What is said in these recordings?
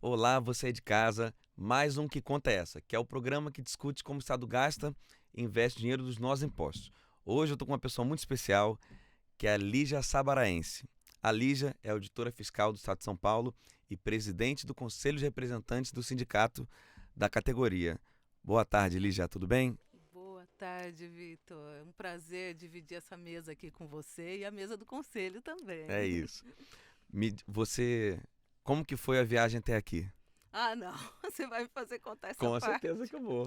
Olá, você é de casa. Mais um Que Conta é Essa, que é o programa que discute como o Estado gasta e investe dinheiro dos nossos impostos. Hoje eu estou com uma pessoa muito especial, que é a Lígia Sabaraense. A Lígia é auditora fiscal do Estado de São Paulo e presidente do Conselho de Representantes do sindicato da categoria. Boa tarde, Lígia, tudo bem? Boa tarde, Vitor. É um prazer dividir essa mesa aqui com você e a mesa do conselho É também. isso. Você, como que foi a viagem até aqui? Ah, não, você vai me fazer contar essa Com certeza parte. que eu vou.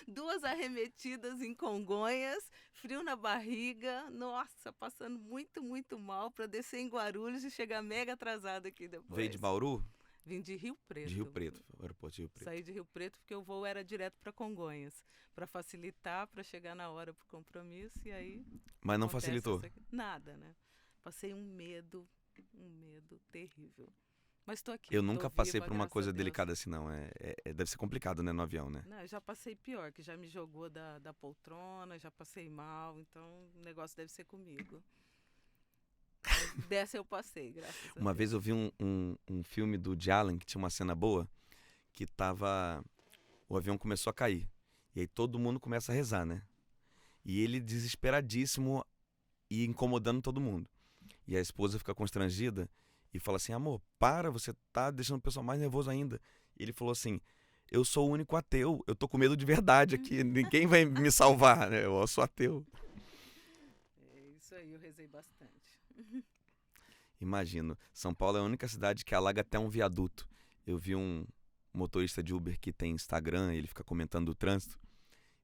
Duas arremetidas em Congonhas, frio na barriga, nossa, passando muito, muito mal para descer em Guarulhos e chegar mega atrasada aqui Veio de depois. Bauru? Vim de Rio De Rio Preto. Preto, o aeroporto de Rio Preto. Saí de Rio Preto porque o voo era direto para Congonhas, para facilitar, para chegar na hora pro compromisso e aí Mas não acontece facilitou. nada, né? Passei um medo terrível. Mas estou aqui, Eu estou nunca passei viva, por uma graças a coisa Deus. delicada assim, não. Deve ser complicado, né, no avião, né? Não, eu já passei pior, que já me jogou da poltrona, já passei mal, então o negócio deve ser comigo. Mas dessa eu passei, graças a Uma vez eu Deus. vi um filme do Woody Allen que tinha uma cena boa, que tava. O avião começou a cair. E aí todo mundo começa a rezar, né? E ele desesperadíssimo e incomodando todo mundo. E a esposa fica constrangida e fala assim: amor, para, você tá deixando o pessoal mais nervoso ainda. E ele falou assim: eu sou o único ateu, eu tô com medo de verdade aqui, ninguém vai me salvar, né? Eu sou ateu. É isso aí, eu rezei bastante. Imagino, São Paulo é a única cidade que alaga até um viaduto. Eu vi um motorista de Uber que tem Instagram, ele fica comentando o trânsito.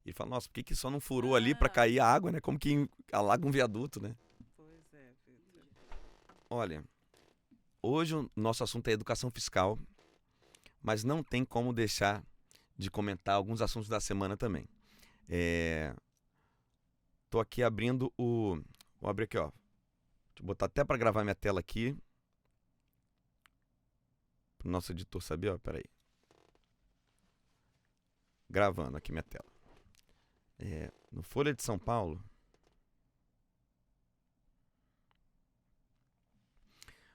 E ele fala: nossa, por que só não furou ali pra Ah, cair a água, né? Como que alaga um viaduto, né? pois é, Vitor. Olha, hoje o nosso assunto é educação fiscal, mas não tem como deixar de comentar alguns assuntos da semana também. É, tô aqui abrindo o. Vou abrir aqui, ó. Deixa eu botar até pra gravar minha tela aqui. Pro nosso editor saber, ó. Peraí. Gravando aqui minha tela. No Folha de São Paulo.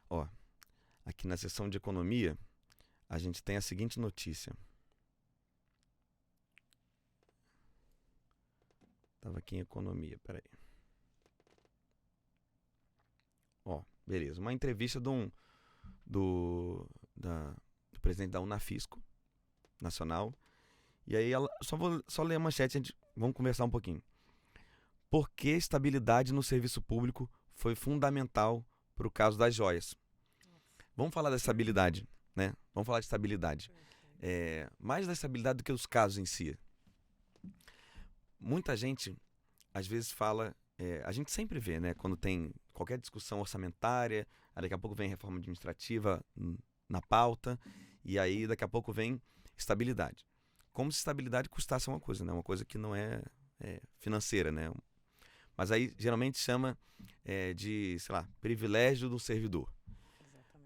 Ó, aqui na seção de economia, a gente tem a seguinte notícia. Tava aqui em economia, peraí. Ó, beleza. Uma entrevista do, do presidente da Unafisco Nacional. E aí, só ler a manchete, vamos conversar um pouquinho. Por que estabilidade no serviço público foi fundamental para o caso das joias? Nossa, Vamos falar da perfeito, estabilidade, né? Vamos falar de estabilidade. perfeito. Mais da estabilidade do que os casos em si. Muita gente, às vezes, fala. A gente sempre vê, né? Quando tem qualquer discussão orçamentária, aí daqui a pouco vem reforma administrativa na pauta, e aí daqui a pouco vem estabilidade. Como se estabilidade custasse uma coisa, né? Uma coisa que não é financeira, né? Mas aí geralmente chama de, sei lá, privilégio do servidor.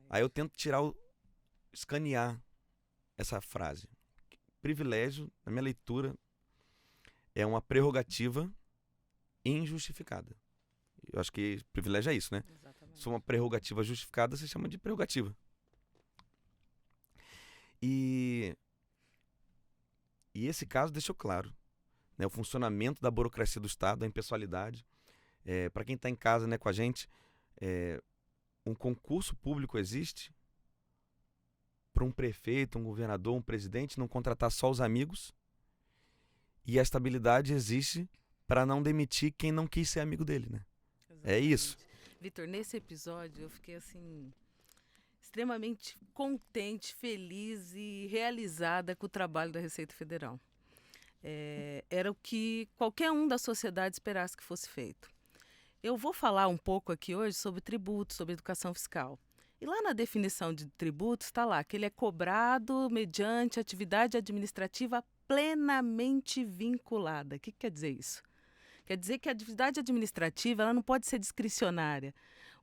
Aí eu Exatamente. tento escanear essa frase. Privilégio, na minha leitura, é uma prerrogativa injustificada. Eu acho que privilégio é isso, né? Se for uma Exatamente. prerrogativa justificada, se chama de prerrogativa. E, e esse caso deixou claro, né, o funcionamento da burocracia do Estado, a impessoalidade. Para quem está em casa, né, com a gente, é, um concurso público existe para um prefeito, um governador, um presidente não contratar só os amigos, e a estabilidade existe para não demitir quem não quis ser amigo dele, né? É isso. Exatamente. Vitor, nesse episódio eu fiquei assim extremamente contente, feliz e realizada com o trabalho da Receita Federal. Era o que qualquer um da sociedade esperasse que fosse feito. Eu vou falar um pouco aqui hoje sobre tributos, sobre educação fiscal. E lá na definição de tributos está lá que ele é cobrado mediante atividade administrativa plenamente vinculada. O que quer dizer isso? Quer dizer que a atividade administrativa ela não pode ser discricionária.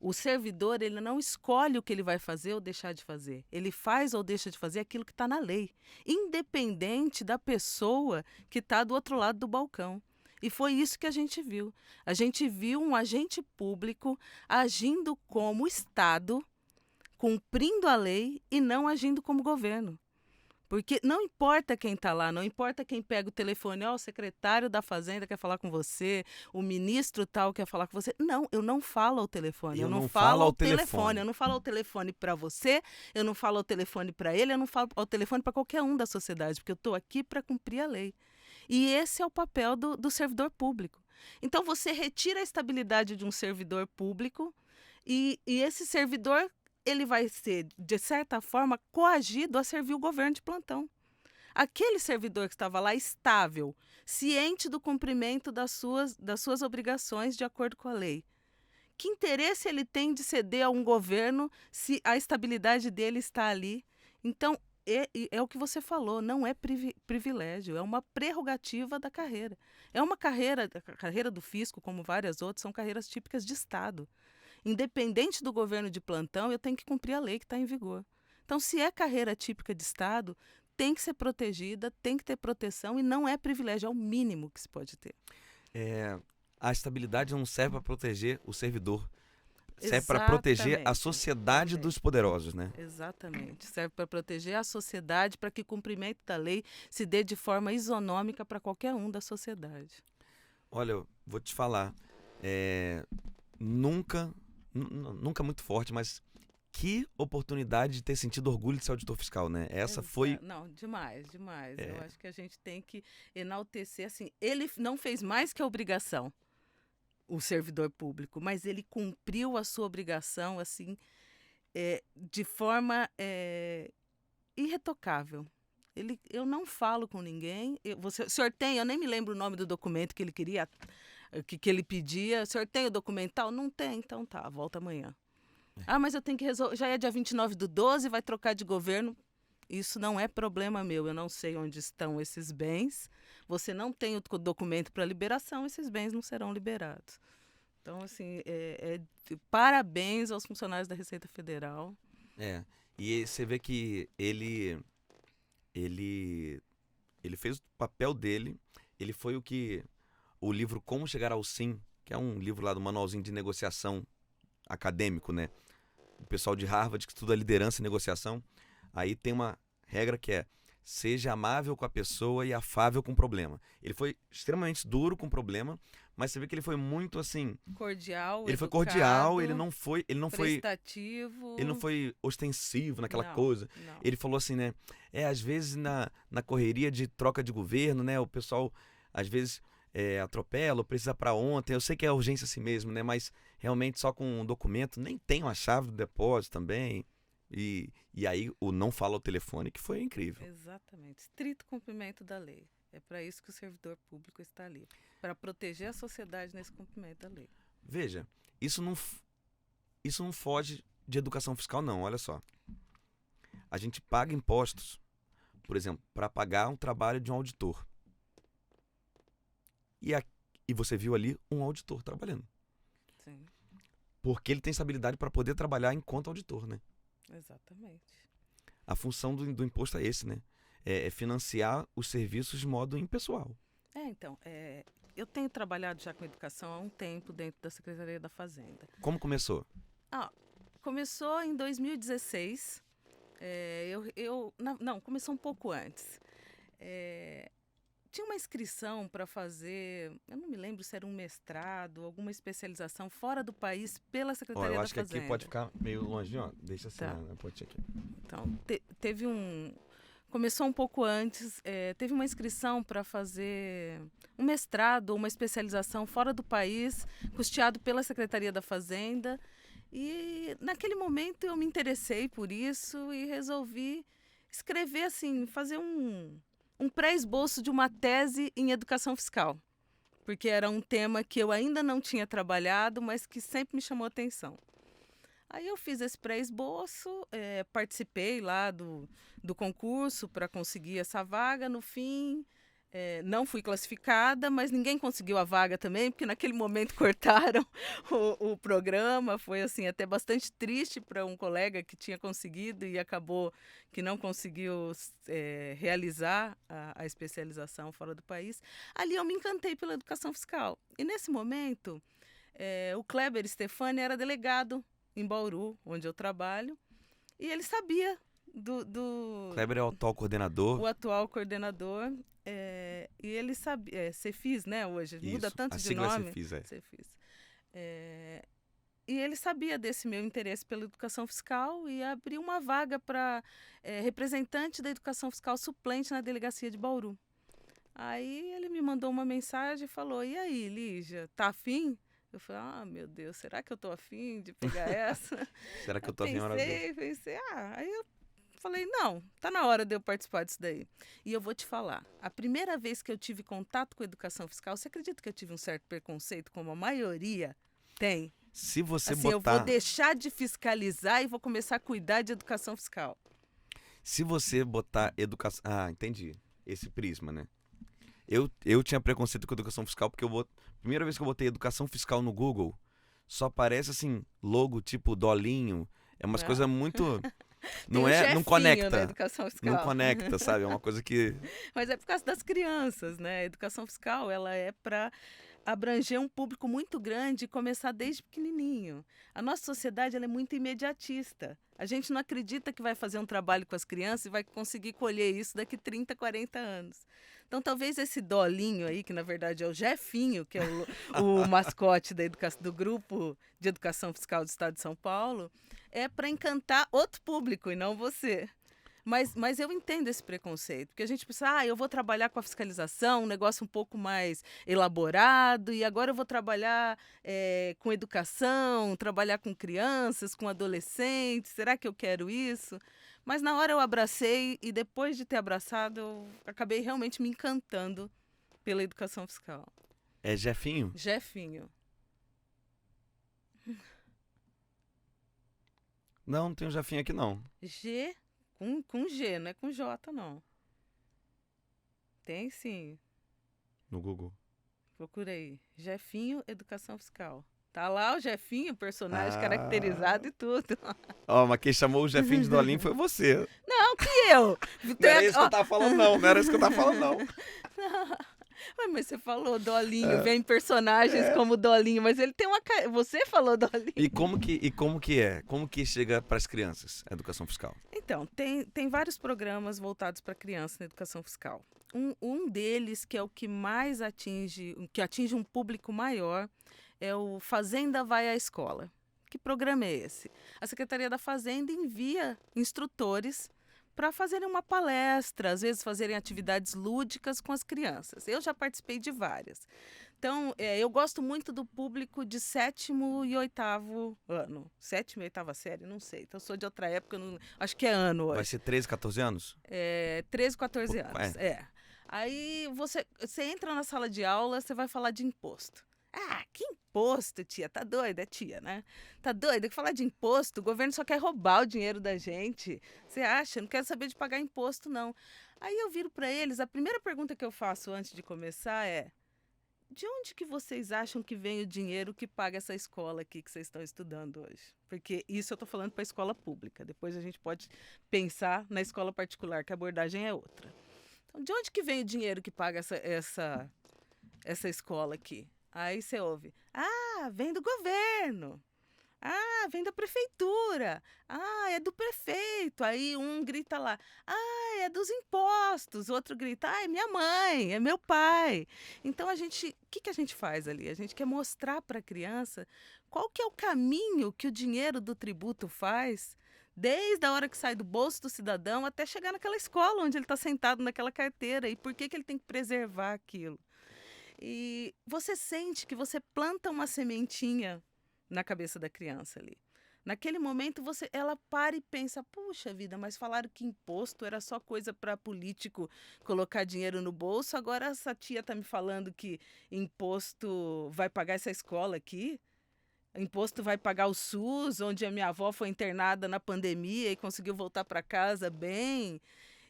O servidor ele não escolhe o que ele vai fazer ou deixar de fazer. Ele faz ou deixa de fazer aquilo que está na lei, independente da pessoa que está do outro lado do balcão. E foi isso que a gente viu. A gente viu um agente público agindo como Estado, cumprindo a lei e não agindo como governo. Porque não importa quem está lá, não importa quem pega o telefone, ó, o secretário da Fazenda quer falar com você, o ministro tal quer falar com você. Não, eu não falo ao telefone, eu não falo ao telefone, eu não falo ao telefone para você, eu não falo ao telefone para ele, eu não falo ao telefone para qualquer um da sociedade, porque eu estou aqui para cumprir a lei. E esse é o papel do servidor público. Então, você retira a estabilidade de um servidor público e esse servidor ele vai ser, de certa forma, coagido a servir o governo de plantão. Aquele servidor que estava lá estável, ciente do cumprimento das suas obrigações de acordo com a lei. Que interesse ele tem de ceder a um governo se a estabilidade dele está ali? Então, é o que você falou, não é privilégio, é uma prerrogativa da carreira. É uma carreira, a carreira do fisco, como várias outras, são carreiras típicas de Estado. Independente do governo de plantão, eu tenho que cumprir a lei que está em vigor. Então, se é carreira típica de Estado, tem que ser protegida, tem que ter proteção e não é privilégio, é o mínimo que se pode ter. A estabilidade não serve para proteger o servidor, serve para proteger a sociedade dos poderosos, né? Exatamente. Serve para proteger a sociedade, para que o cumprimento da lei se dê de forma isonômica para qualquer um da sociedade. Olha, eu vou te falar, nunca muito forte, mas que oportunidade de ter sentido orgulho de ser auditor fiscal, né? Essa foi... Não, demais. Eu acho que a gente tem que enaltecer, assim, ele não fez mais que a obrigação, o servidor público, mas ele cumpriu a sua obrigação, assim, de forma irretocável. Eu não falo com ninguém. O senhor tem, eu nem me lembro o nome do documento que ele queria, que ele pedia. O senhor tem o documental? Não tem, então tá, volta amanhã. Ah, mas eu tenho que resolver, já é dia 29/12, vai trocar de governo. Isso não é problema meu, eu não sei onde estão esses bens. Você não tem o documento para liberação, esses bens não serão liberados. Então, assim, parabéns aos funcionários da Receita Federal. E você vê que ele fez o papel dele, ele foi o livro Como Chegar ao Sim, que é um livro lá do manualzinho de negociação acadêmico, né? O pessoal de Harvard que estuda liderança e negociação, aí tem uma regra que é: seja amável com a pessoa e afável com o problema. Ele foi extremamente duro com o problema, mas você vê que ele foi muito assim... Cordial, ele foi educado, cordial, ele não foi prestativo. Ele não foi ostensivo naquela Não, coisa. não. Ele falou assim, né? Às vezes na correria de troca de governo, né? O pessoal, às vezes, atropela ou precisa para ontem. Eu sei que é urgência assim mesmo, né? Mas realmente só com um documento, nem tem a chave do depósito também. E aí o não fala ao telefone, que foi incrível. Exatamente. Estrito cumprimento da lei. É para isso que o servidor público está ali. Para proteger a sociedade nesse cumprimento da lei. Veja, isso não foge de educação fiscal, não. Olha só. A gente paga impostos, por exemplo, para pagar um trabalho de um auditor. E você viu ali um auditor trabalhando. Sim. Porque ele tem estabilidade para poder trabalhar enquanto auditor, né? Exatamente. A função do imposto é esse, né? É financiar os serviços de modo impessoal. Então, eu tenho trabalhado já com educação há um tempo dentro da Secretaria da Fazenda. Como começou? Começou em 2016. Não, começou um pouco antes. Tinha uma inscrição para fazer, eu não me lembro se era um mestrado, alguma especialização fora do país pela Secretaria da Fazenda. Eu acho que aqui pode ficar meio longe, ó. Deixa assim, Tá. né? Pode ser aqui. Então, teve começou um pouco antes, teve uma inscrição para fazer um mestrado, uma especialização fora do país, custeado pela Secretaria da Fazenda. E naquele momento eu me interessei por isso e resolvi escrever assim, fazer um pré-esboço de uma tese em educação fiscal, porque era um tema que eu ainda não tinha trabalhado, mas que sempre me chamou a atenção. Aí eu fiz esse pré-esboço, participei lá do concurso para conseguir essa vaga. No fim, não fui classificada, mas ninguém conseguiu a vaga também, porque naquele momento cortaram o programa. Foi assim, até bastante triste para um colega que tinha conseguido e acabou que não conseguiu realizar a especialização fora do país. Ali eu me encantei pela educação fiscal. E nesse momento, o Kleber Stefani era delegado em Bauru, onde eu trabalho, e ele sabia Kleber é o atual coordenador. O atual coordenador. E ele sabia. Cefis, né, hoje? Muda Isso, tanto a de sigla nome. é Cefis, é. Cefis. E ele sabia desse meu interesse pela educação fiscal e abriu uma vaga para representante da educação fiscal suplente na delegacia de Bauru. Aí ele me mandou uma mensagem e falou: e aí, Lígia, tá afim? Eu falei: meu Deus, será que eu tô afim de pegar essa? Será que eu tô afim? Pensei, aí eu falei: não, tá na hora de eu participar disso daí. E eu vou te falar, a primeira vez que eu tive contato com a educação fiscal, você acredita que eu tive um certo preconceito, como a maioria tem? Se você eu vou deixar de fiscalizar e vou começar a cuidar de educação fiscal. Se você botar educação... entendi. Esse prisma, né? Eu tinha preconceito com educação fiscal porque primeira vez que eu botei educação fiscal no Google, só aparece assim, logo tipo dolinho. É umas coisas muito... Não conecta. Na educação fiscal. Não conecta, sabe? É uma coisa que... Mas é por causa das crianças, né? A educação fiscal, ela é para abranger um público muito grande e começar desde pequenininho. A nossa sociedade ela é muito imediatista. A gente não acredita que vai fazer um trabalho com as crianças e vai conseguir colher isso daqui 30, 40 anos. Então, talvez esse dolinho aí, que na verdade é o Jefinho, que é o mascote do grupo de educação fiscal do Estado de São Paulo, é para encantar outro público e não você. Mas eu entendo esse preconceito, porque a gente pensa, eu vou trabalhar com a fiscalização, um negócio um pouco mais elaborado, e agora eu vou trabalhar com educação, trabalhar com crianças, com adolescentes, será que eu quero isso? Mas na hora eu abracei, e depois de ter abraçado, eu acabei realmente me encantando pela educação fiscal. É Jefinho? Jefinho. Não tem o Jefinho aqui não. G... Com G, não é com J, não. Tem sim. No Google. Procura aí. Jefinho, educação fiscal. Tá lá o Jefinho, personagem caracterizado e tudo. Mas quem chamou o Jefinho de dolinho foi você. Não, que eu. Não era isso que eu tava falando, não. Não era isso que eu tava falando, não. Mas você falou Dolinho, vem personagens como Dolinho, mas ele tem uma... Você falou Dolinho. E como que é? Como que chega para as crianças a educação fiscal? Então, tem vários programas voltados para crianças na educação fiscal. Um deles, que é o que mais atinge um público maior, é o Fazenda Vai à Escola. Que programa é esse? A Secretaria da Fazenda envia instrutores para fazerem uma palestra, às vezes fazerem atividades lúdicas com as crianças. Eu já participei de várias. Então, eu gosto muito do público de 7º e 8º ano. 7ª e 8ª série, não sei. Então, eu sou de outra época, acho que é ano hoje. Vai ser 13, 14 anos? 13, 14 anos, Aí, você entra na sala de aula, você vai falar de imposto. Que imposto, tia? Tá doida, tia, né? Tá doida que falar de imposto? O governo só quer roubar o dinheiro da gente. Você acha? Não quero saber de pagar imposto, não. Aí eu viro para eles, a primeira pergunta que eu faço antes de começar é: de onde que vocês acham que vem o dinheiro que paga essa escola aqui que vocês estão estudando hoje? Porque isso eu tô falando para a escola pública. Depois a gente pode pensar na escola particular, que a abordagem é outra. Então, de onde que vem o dinheiro que paga essa escola aqui? Aí você ouve: vem do governo. Vem da prefeitura. É do prefeito. Aí um grita lá: é dos impostos. O outro grita: é minha mãe, é meu pai. Então o que a gente faz ali? A gente quer mostrar para a criança qual que é o caminho que o dinheiro do tributo faz, desde a hora que sai do bolso do cidadão até chegar naquela escola onde ele está sentado naquela carteira, e por que ele tem que preservar aquilo. E você sente que você planta uma sementinha na cabeça da criança ali. Naquele momento, ela para e pensa: puxa vida, mas falaram que imposto era só coisa para político colocar dinheiro no bolso, agora essa tia está me falando que imposto vai pagar essa escola aqui? Imposto vai pagar o SUS, onde a minha avó foi internada na pandemia e conseguiu voltar para casa bem.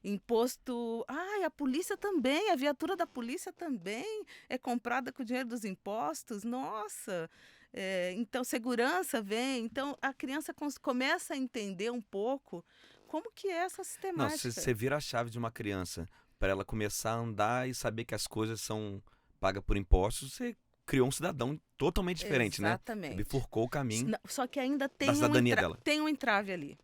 Imposto... a polícia também, a viatura da polícia também é comprada com o dinheiro dos impostos. Nossa! Então, segurança vem. Então, a criança começa a entender um pouco como que é essa sistemática. Não, você vira a chave de uma criança para ela começar a andar e saber que as coisas são pagas por impostos. Você criou um cidadão totalmente diferente, exatamente, né? Bifurcou o caminho. Só que ainda tem da cidadania dela. Tem um entrave ali.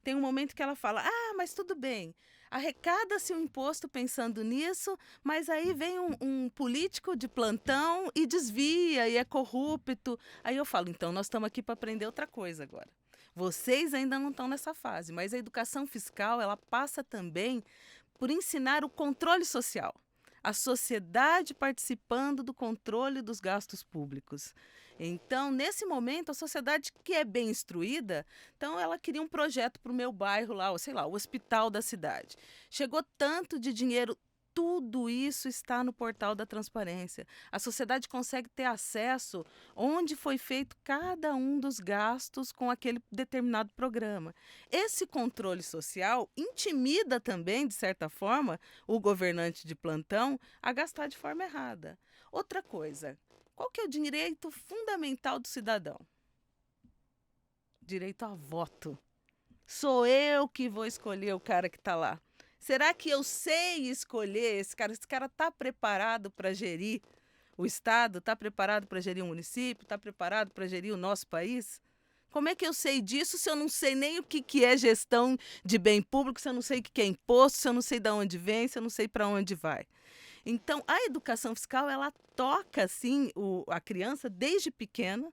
tem um momento que ela fala, mas tudo bem, arrecada-se o imposto pensando nisso, mas aí vem um político de plantão e desvia e é corrupto. Aí eu falo, então nós estamos aqui para aprender outra coisa agora. Vocês ainda não estão nessa fase, mas a educação fiscal ela passa também por ensinar o controle social. A sociedade participando do controle dos gastos públicos. Então, nesse momento, a sociedade que é bem instruída, então ela queria um projeto para o meu bairro lá, ou sei lá, o hospital da cidade. Chegou tanto de dinheiro, tudo isso está no portal da transparência. A sociedade consegue ter acesso onde foi feito cada um dos gastos com aquele determinado programa. Esse controle social intimida também, de certa forma, o governante de plantão a gastar de forma errada. Outra coisa, qual que é o direito fundamental do cidadão? Direito a voto. Sou eu que vou escolher o cara que está lá. Será que eu sei escolher esse cara? Esse cara está preparado para gerir o Estado? Está preparado para gerir o município? Está preparado para gerir o nosso país? Como é que eu sei disso se eu não sei nem o que é gestão de bem público, se eu não sei o que é imposto, se eu não sei de onde vem, se eu não sei para onde vai? Então, a educação fiscal, ela toca, assim, a criança desde pequena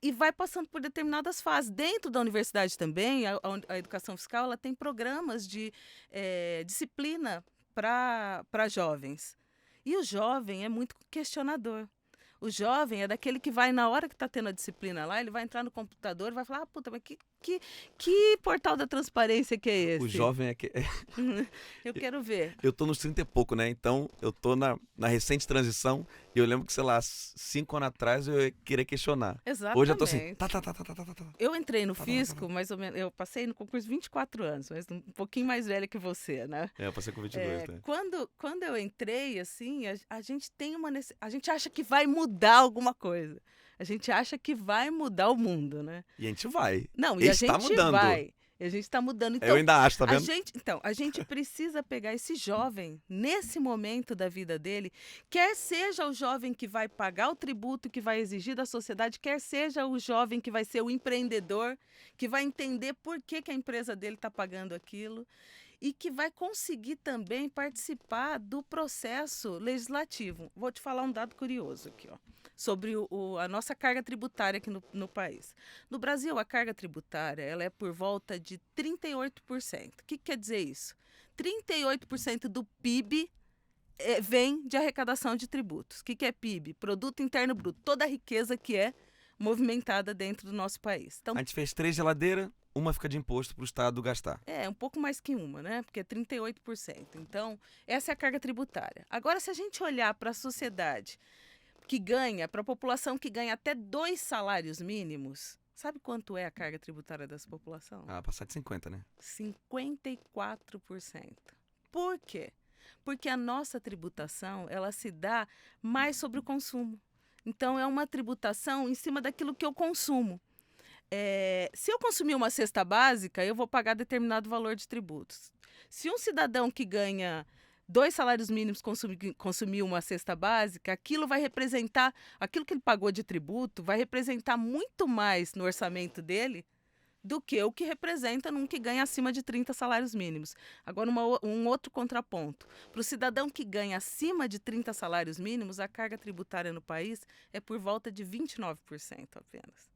e vai passando por determinadas fases. Dentro da universidade também, a educação fiscal ela tem programas de disciplina para jovens. E o jovem é muito questionador. O jovem é daquele que vai, na hora que está tendo a disciplina lá, ele vai entrar no computador e vai falar, puta, mas que portal da transparência que é esse? O jovem é que... Eu quero ver. Eu tô nos 30 e pouco, né? Então, eu tô na recente transição e eu lembro que, sei lá, 5 anos atrás eu ia querer questionar. Exatamente. Hoje eu tô assim, tá. Eu entrei no fisco, mais ou menos, eu passei no concurso 24 anos, mas um pouquinho mais velha que você, né? Eu passei com 22, né? Quando eu entrei, assim, a gente tem a gente acha que vai mudar alguma coisa. A gente acha que vai mudar o mundo, né? E a gente vai. Não, e a gente mudando. vai. E a gente está mudando. Então, eu ainda acho, tá vendo? A gente precisa pegar esse jovem, nesse momento da vida dele, quer seja o jovem que vai pagar o tributo que vai exigir da sociedade, quer seja o jovem que vai ser o empreendedor, que vai entender por que a empresa dele está pagando aquilo e que vai conseguir também participar do processo legislativo. Vou te falar um dado curioso aqui, ó, sobre a nossa carga tributária aqui no país. No Brasil, a carga tributária ela é por volta de 38%. O que quer dizer isso? 38% do PIB vem de arrecadação de tributos. O que é PIB? Produto Interno Bruto. Toda a riqueza que é movimentada dentro do nosso país. Então, a gente fez 3 geladeiras, uma fica de imposto para o Estado gastar. Um pouco mais que uma, né? Porque é 38%. Então, essa é a carga tributária. Agora, se a gente olhar para a sociedade que ganha, para a população que ganha até 2 salários mínimos, sabe quanto é a carga tributária dessa população? Passar de 50, né? 54%. Por quê? Porque a nossa tributação, ela se dá mais sobre o consumo. Então, é uma tributação em cima daquilo que eu consumo. Se eu consumir uma cesta básica, eu vou pagar determinado valor de tributos. Se um cidadão que ganha 2 salários mínimos consumir uma cesta básica, aquilo vai representar, aquilo que ele pagou de tributo, vai representar muito mais no orçamento dele do que o que representa num que ganha acima de 30 salários mínimos. Agora, um outro contraponto. Para o cidadão que ganha acima de 30 salários mínimos, a carga tributária no país é por volta de 29% apenas.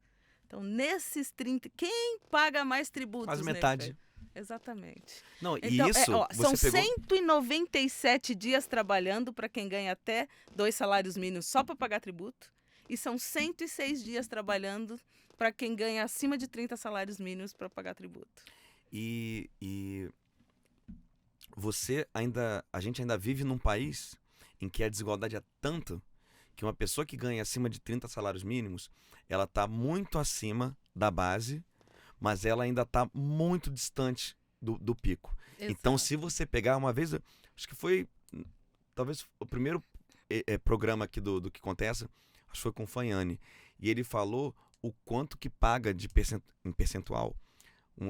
Então, nesses 30, quem paga mais tributos? Quase metade. Exatamente. Não, então, e isso são você pegou... 197 dias trabalhando para quem ganha até 2 salários mínimos só para pagar tributo. E são 106 dias trabalhando para quem ganha acima de 30 salários mínimos para pagar tributo. E a gente ainda vive num país em que a desigualdade é tanto que uma pessoa que ganha acima de 30 salários mínimos, ela está muito acima da base, mas ela ainda está muito distante do pico. Exato. Então, se você pegar uma vez, acho que foi talvez o primeiro programa aqui do que acontece, acho que foi com o Fanhani, e ele falou o quanto que paga em percentual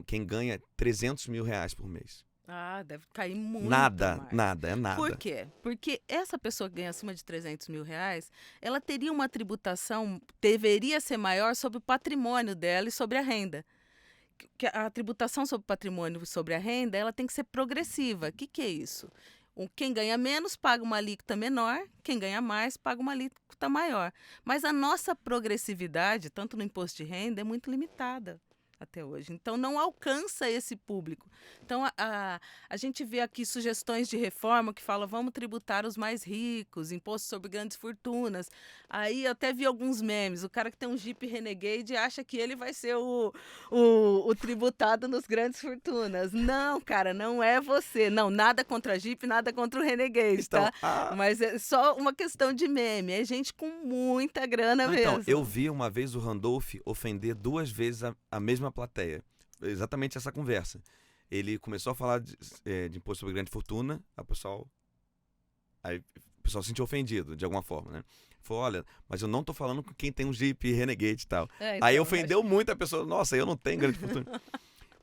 quem ganha R$300 mil por mês. Deve cair muito nada. Por quê? Porque essa pessoa que ganha acima de R$300 mil, ela teria uma tributação, deveria ser maior sobre o patrimônio dela e sobre a renda. que a tributação sobre o patrimônio e sobre a renda, ela tem que ser progressiva. O que é isso? Quem ganha menos paga uma alíquota menor, quem ganha mais paga uma alíquota maior. Mas a nossa progressividade, tanto no imposto de renda, é muito limitada até hoje. Então, não alcança esse público. Então, a gente vê aqui sugestões de reforma que falam, vamos tributar os mais ricos, imposto sobre grandes fortunas. Aí, eu até vi alguns memes. O cara que tem um Jeep Renegade acha que ele vai ser o tributado nos grandes fortunas. Não, cara, não é você. Não, nada contra Jeep, nada contra o Renegade, Então, tá? Mas é só uma questão de meme. É gente com muita grana mesmo. Então, eu vi uma vez o Randolph ofender 2 vezes a mesma plateia. Exatamente essa conversa. Ele começou a falar de imposto sobre grande fortuna, aí o pessoal se sentiu ofendido, de alguma forma, né? Falou, olha, mas eu não tô falando com quem tem um Jeep Renegade e tal. Então, aí ofendeu muito a pessoa. Nossa, eu não tenho grande fortuna.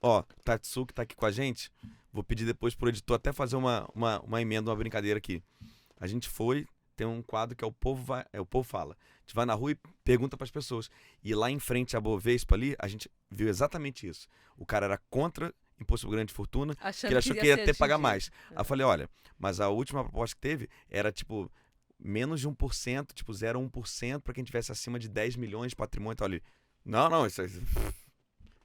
Ó, Tatsu, que tá aqui com a gente, vou pedir depois pro editor até fazer uma emenda, uma brincadeira aqui. A gente tem um quadro que é o Povo Fala. A gente vai na rua e pergunta para as pessoas. E lá em frente à Bovespa ali, a gente viu exatamente isso. O cara era contra imposto sobre grande fortuna, que ele achou que ia ter que pagar mais. Aí eu falei, olha, mas a última proposta que teve era tipo menos de 1%, tipo 0,1% para quem tivesse acima de 10 milhões de patrimônio. Então, ele, não, isso aí...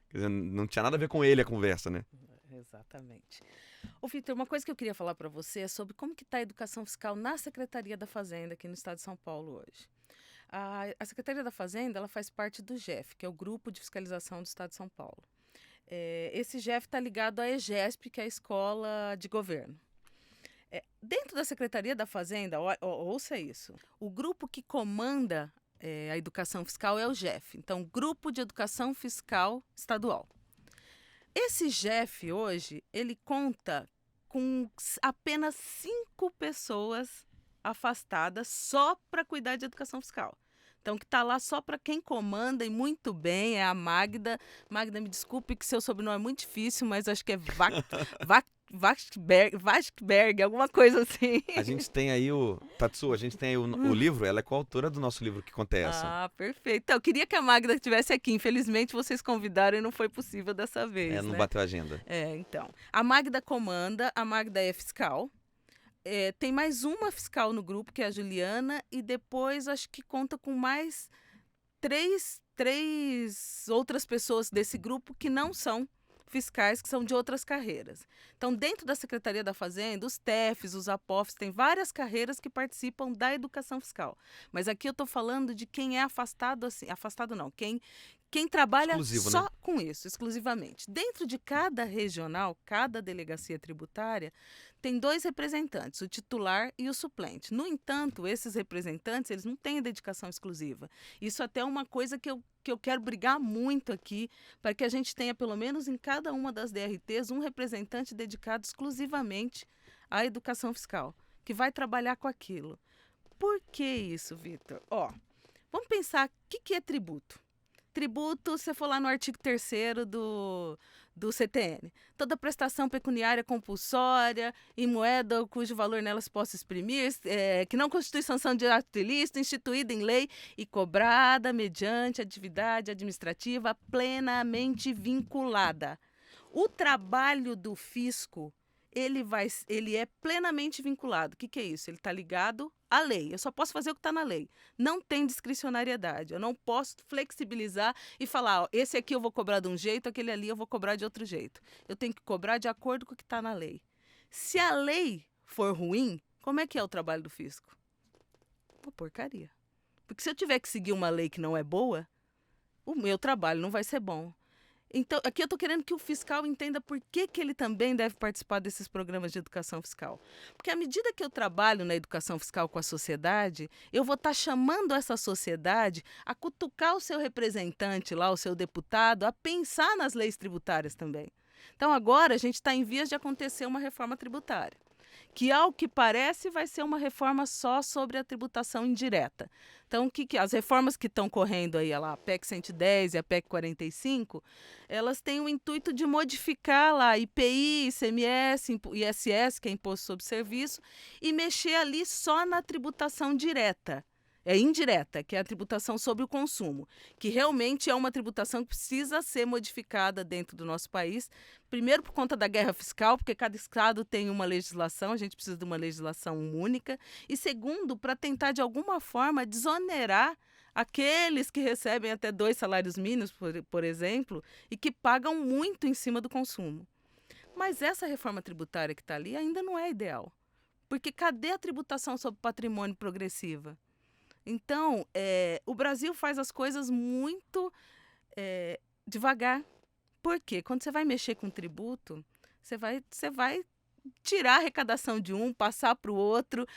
Quer dizer, não tinha nada a ver com ele a conversa, né? Exatamente. Ô, Vitor, uma coisa que eu queria falar para você é sobre como que está a educação fiscal na Secretaria da Fazenda aqui no estado de São Paulo hoje. A Secretaria da Fazenda ela faz parte do GEF, que é o Grupo de Fiscalização do Estado de São Paulo. Esse GEF está ligado à EGESP, que é a Escola de Governo. Dentro da Secretaria da Fazenda, ouça isso, o grupo que comanda a educação fiscal é o GEF, então Grupo de Educação Fiscal Estadual. Esse GEF hoje, ele conta com apenas 5 pessoas afastadas só para cuidar de educação fiscal. Então, que está lá só para quem comanda, e muito bem, é a Magda. Magda, me desculpe que seu sobrenome é muito difícil, mas acho que é Vaskberg, alguma coisa assim. A gente tem aí Tatsu, a gente tem aí o livro, ela é coautora do nosso livro que conta essa. Ah, perfeito. Então, eu queria que a Magda estivesse aqui. Infelizmente, vocês convidaram e não foi possível dessa vez. Não bateu a agenda. Então. A Magda comanda, a Magda é fiscal. Tem mais uma fiscal no grupo, que é a Juliana, e depois acho que conta com mais três outras pessoas desse grupo que não são fiscais, que são de outras carreiras. Então, dentro da Secretaria da Fazenda, os TEFs, os APOFs, tem várias carreiras que participam da educação fiscal. Mas aqui eu estou falando de quem é afastado, assim, afastado não, quem trabalha só com isso, exclusivamente. Dentro de cada regional, cada delegacia tributária, tem 2 representantes, o titular e o suplente. No entanto, esses representantes, eles não têm dedicação exclusiva. Isso até é uma coisa que eu quero brigar muito aqui, para que a gente tenha, pelo menos em cada uma das DRTs, um representante dedicado exclusivamente à educação fiscal, que vai trabalhar com aquilo. Por que isso, Vitor? Vamos pensar, o que é tributo? Tributo, se você for lá no artigo 3º do CTN. Toda prestação pecuniária compulsória em moeda cujo valor nelas possa exprimir, que não constitui sanção de ato ilícito, instituída em lei e cobrada mediante atividade administrativa plenamente vinculada. O trabalho do fisco, ele é plenamente vinculado. O que é isso? Ele está ligado à lei. Eu só posso fazer o que está na lei. Não tem discricionariedade. Eu não posso flexibilizar e falar, esse aqui eu vou cobrar de um jeito, aquele ali eu vou cobrar de outro jeito. Eu tenho que cobrar de acordo com o que está na lei. Se a lei for ruim, como é que é o trabalho do fisco? Uma porcaria. Porque se eu tiver que seguir uma lei que não é boa, o meu trabalho não vai ser bom. Então, aqui eu estou querendo que o fiscal entenda por que ele também deve participar desses programas de educação fiscal. Porque à medida que eu trabalho na educação fiscal com a sociedade, eu vou estar chamando essa sociedade a cutucar o seu representante lá, o seu deputado, a pensar nas leis tributárias também. Então, agora a gente está em vias de acontecer uma reforma tributária, que, ao que parece, vai ser uma reforma só sobre a tributação indireta. Então, as reformas que estão correndo aí, a PEC 110 e a PEC 45, elas têm o intuito de modificar lá IPI, ICMS, ISS, que é Imposto sobre Serviço, e mexer ali só na tributação direta. indireta, que é a tributação sobre o consumo, que realmente é uma tributação que precisa ser modificada dentro do nosso país, primeiro por conta da guerra fiscal, porque cada estado tem uma legislação, a gente precisa de uma legislação única, e segundo, para tentar de alguma forma desonerar aqueles que recebem até 2 salários mínimos, por exemplo, e que pagam muito em cima do consumo. Mas essa reforma tributária que está ali ainda não é ideal, porque cadê a tributação sobre patrimônio progressiva? Então, o Brasil faz as coisas muito devagar. Por quê? Quando você vai mexer com tributo, você vai tirar a arrecadação de um, passar para o outro,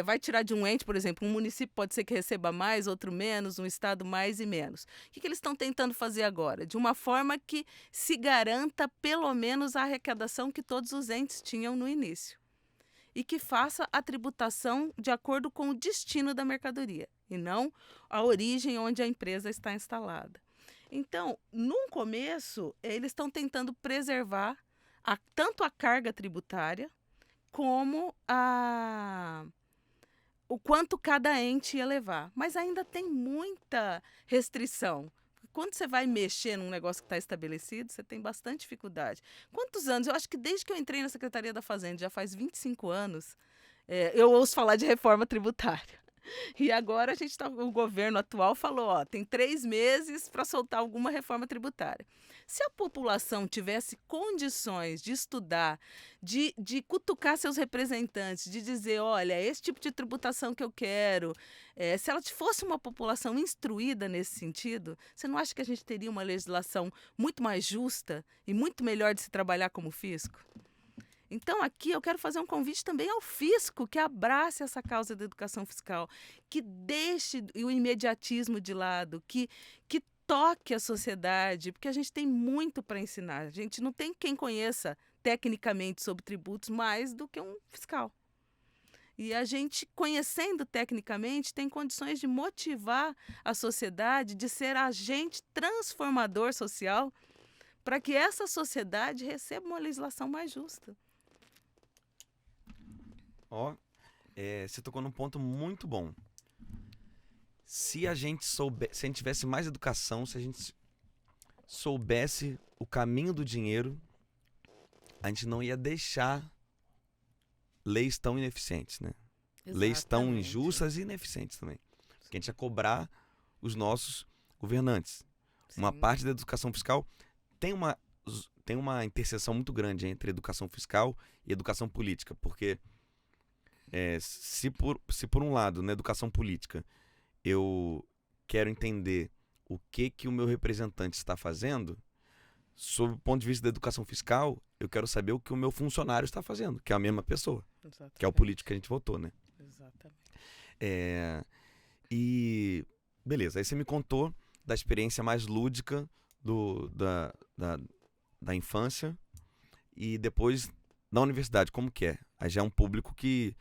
vai tirar de um ente, por exemplo, um município pode ser que receba mais, outro menos, um estado mais e menos. O que eles estão tentando fazer agora? De uma forma que se garanta pelo menos a arrecadação que todos os entes tinham no início. E que faça a tributação de acordo com o destino da mercadoria, e não a origem onde a empresa está instalada. Então, num começo, eles estão tentando preservar tanto a carga tributária como o quanto cada ente ia levar. Mas ainda tem muita restrição. Quando você vai mexer num negócio que está estabelecido, você tem bastante dificuldade. Quantos anos? Eu acho que desde que eu entrei na Secretaria da Fazenda, já faz 25 anos, eu ouço falar de reforma tributária. E agora o governo atual falou, tem 3 meses para soltar alguma reforma tributária. Se a população tivesse condições de estudar, de cutucar seus representantes, de dizer, olha, é esse tipo de tributação que eu quero, se ela fosse uma população instruída nesse sentido, você não acha que a gente teria uma legislação muito mais justa e muito melhor de se trabalhar como fisco? Então, aqui eu quero fazer um convite também ao fisco, que abrace essa causa da educação fiscal, que deixe o imediatismo de lado, que toque a sociedade, porque a gente tem muito para ensinar. A gente não tem quem conheça tecnicamente sobre tributos mais do que um fiscal. E a gente, conhecendo tecnicamente, tem condições de motivar a sociedade, de ser agente transformador social, para que essa sociedade receba uma legislação mais justa. Você tocou num ponto muito bom. Se a gente tivesse mais educação, se a gente soubesse o caminho do dinheiro, a gente não ia deixar leis tão ineficientes, né? Exatamente. Leis tão injustas e ineficientes também. Porque a gente ia cobrar os nossos governantes. Sim. Uma parte da educação fiscal tem uma interseção muito grande entre educação fiscal e educação política, porque se por um lado, na educação política, eu quero entender o que o meu representante está fazendo, sob o ponto de vista da educação fiscal, eu quero saber o que o meu funcionário está fazendo, que é a mesma pessoa. Exatamente. Que é o político que a gente votou, né? Exatamente. E beleza, aí você me contou da experiência mais lúdica da infância e depois da universidade, como que é? Aí já é um público que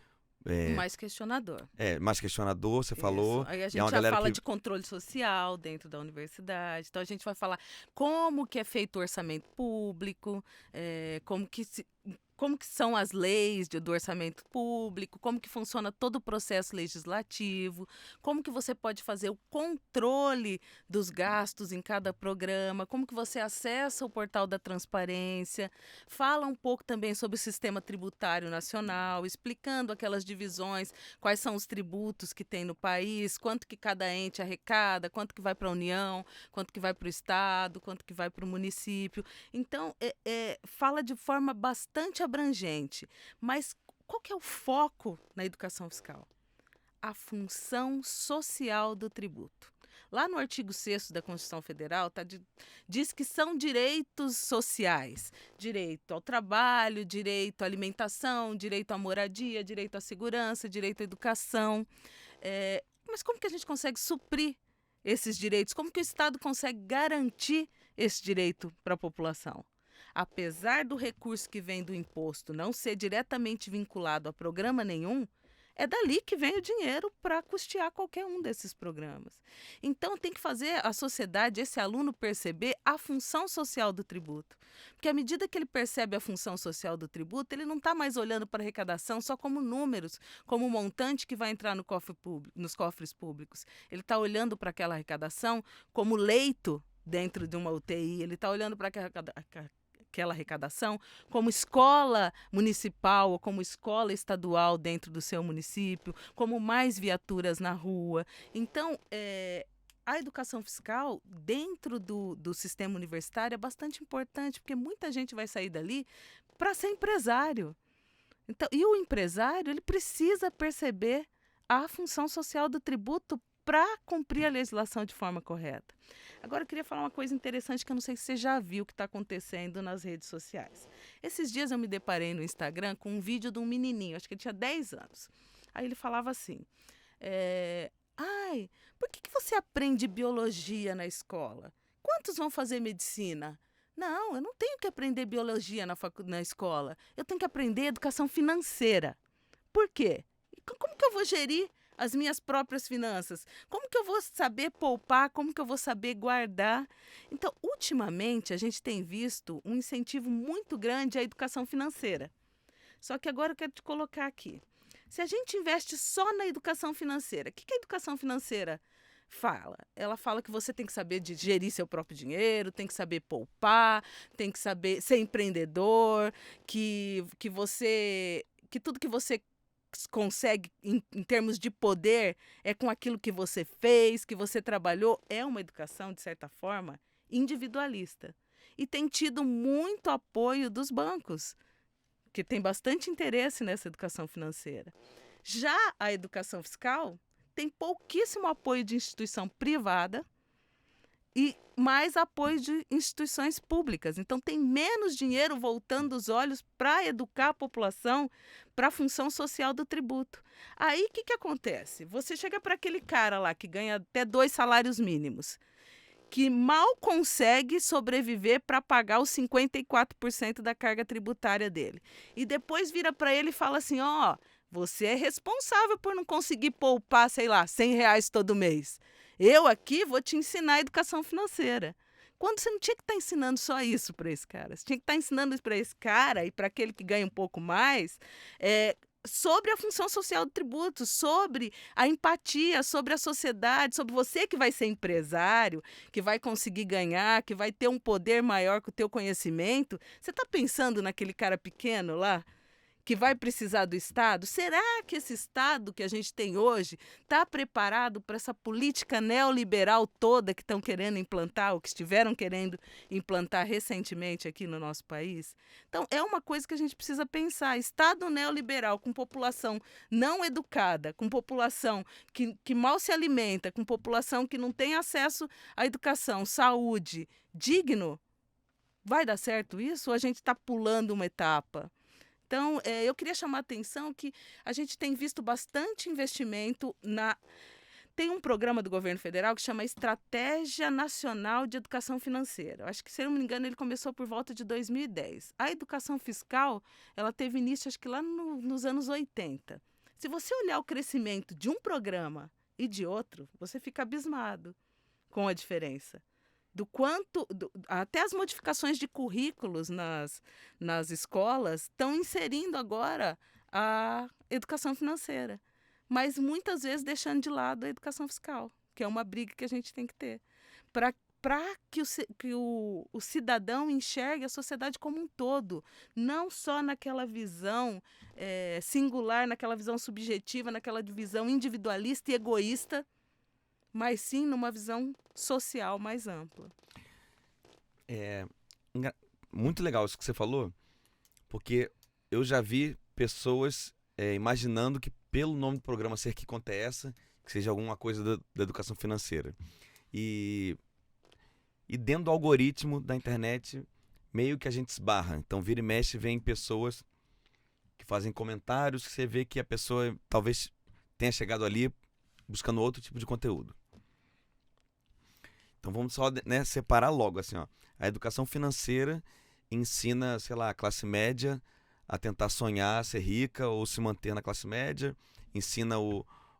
mais questionador. Mais questionador, você falou. Aí a gente já fala de controle social dentro da universidade. Então a gente vai falar como que é feito o orçamento público, como que são as leis do orçamento público, como que funciona todo o processo legislativo, como que você pode fazer o controle dos gastos em cada programa, como que você acessa o portal da transparência, fala um pouco também sobre o sistema tributário nacional, explicando aquelas divisões, quais são os tributos que tem no país, quanto que cada ente arrecada, quanto que vai para a União, quanto que vai para o Estado, quanto que vai para o município. Então, fala de forma bastante abrangente, mas qual que é o foco na educação fiscal? A função social do tributo. Lá no artigo 6º da Constituição Federal diz que são direitos sociais, direito ao trabalho, direito à alimentação, direito à moradia, direito à segurança, direito à educação. Mas como que a gente consegue suprir esses direitos? Como que o Estado consegue garantir esse direito para a população? Apesar do recurso que vem do imposto não ser diretamente vinculado a programa nenhum, é dali que vem o dinheiro para custear qualquer um desses programas. Então, tem que fazer a sociedade, esse aluno, perceber a função social do tributo. Porque à medida que ele percebe a função social do tributo, ele não está mais olhando para a arrecadação só como números, como um montante que vai entrar no cofre público, nos cofres públicos. Ele está olhando para aquela arrecadação como leito dentro de uma UTI, ele está olhando para aquela arrecadação como escola municipal ou como escola estadual dentro do seu município, como mais viaturas na rua. Então, a educação fiscal dentro do sistema universitário é bastante importante, porque muita gente vai sair dali para ser empresário. Então, e o empresário, ele precisa perceber a função social do tributo para cumprir a legislação de forma correta. Agora, eu queria falar uma coisa interessante que eu não sei se você já viu que está acontecendo nas redes sociais. Esses dias eu me deparei no Instagram com um vídeo de um menininho, acho que ele tinha 10 anos. Aí ele falava assim, ai, por que você aprende biologia na escola? Quantos vão fazer medicina? Não, eu não tenho que aprender biologia na escola. Eu tenho que aprender educação financeira. Por quê? Como que eu vou gerir as minhas próprias finanças? Como que eu vou saber poupar? Como que eu vou saber guardar? Então, ultimamente, a gente tem visto um incentivo muito grande à educação financeira. Só que agora eu quero te colocar aqui. Se a gente investe só na educação financeira, o que a educação financeira fala? Ela fala que você tem que saber gerir seu próprio dinheiro, tem que saber poupar, tem que saber ser empreendedor, que tudo que você consegue em termos de poder é com aquilo que você fez, que você trabalhou. É uma educação, de certa forma, individualista. E tem tido muito apoio dos bancos, que tem bastante interesse nessa educação financeira. Já a educação fiscal tem pouquíssimo apoio de instituição privada e mais apoio de instituições públicas. Então, tem menos dinheiro voltando os olhos para educar a população para a função social do tributo. Aí, o que acontece? Você chega para aquele cara lá que ganha até 2 salários mínimos, que mal consegue sobreviver para pagar os 54% da carga tributária dele. E depois vira para ele e fala assim, você é responsável por não conseguir poupar, sei lá, R$100 todo mês. Eu aqui vou te ensinar a educação financeira. Quando você não tinha que estar ensinando só isso para esse cara. Você tinha que estar ensinando isso para esse cara e para aquele que ganha um pouco mais, sobre a função social do tributo, sobre a empatia, sobre a sociedade, sobre você que vai ser empresário, que vai conseguir ganhar, que vai ter um poder maior com o teu conhecimento. Você está pensando naquele cara pequeno lá, que vai precisar do Estado? Será que esse Estado que a gente tem hoje está preparado para essa política neoliberal toda que estão querendo implantar, ou que estiveram querendo implantar recentemente aqui no nosso país? Então, é uma coisa que a gente precisa pensar. Estado neoliberal com população não educada, com população que mal se alimenta, com população que não tem acesso à educação, saúde, digno. Vai dar certo isso ou a gente está pulando uma etapa? Então, eu queria chamar a atenção que a gente tem visto bastante investimento Tem um programa do governo federal que chama Estratégia Nacional de Educação Financeira. Acho que, se eu não me engano, ele começou por volta de 2010. A educação fiscal, ela teve início, acho que lá nos anos 80. Se você olhar o crescimento de um programa e de outro, você fica abismado com a diferença. Até as modificações de currículos nas escolas estão inserindo agora a educação financeira, mas muitas vezes deixando de lado a educação fiscal, que é uma briga que a gente tem que ter, para que o cidadão enxergue a sociedade como um todo, não só naquela visão singular, naquela visão subjetiva, naquela visão individualista e egoísta, mas sim numa visão social mais ampla. Muito legal isso que você falou, porque eu já vi pessoas imaginando que pelo nome do programa Ser Que Conta é Essa, que seja alguma coisa da educação financeira. E dentro do algoritmo da internet, meio que a gente esbarra. Então, vira e mexe, vem pessoas que fazem comentários, que você vê que a pessoa talvez tenha chegado ali buscando outro tipo de conteúdo. Então vamos só separar logo assim, a educação financeira ensina, sei lá, a classe média a tentar sonhar, ser rica ou se manter na classe média, ensina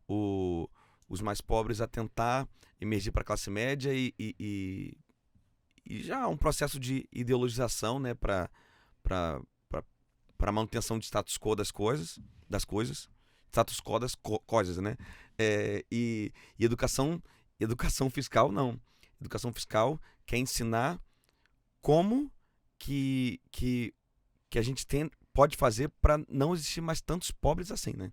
os mais pobres a tentar emergir para a classe média e já há um processo de ideologização, né, para a manutenção de status quo das coisas, status quo das coisas, né? E educação fiscal, não. Educação fiscal quer ensinar como que a gente pode fazer para não existir mais tantos pobres assim, né?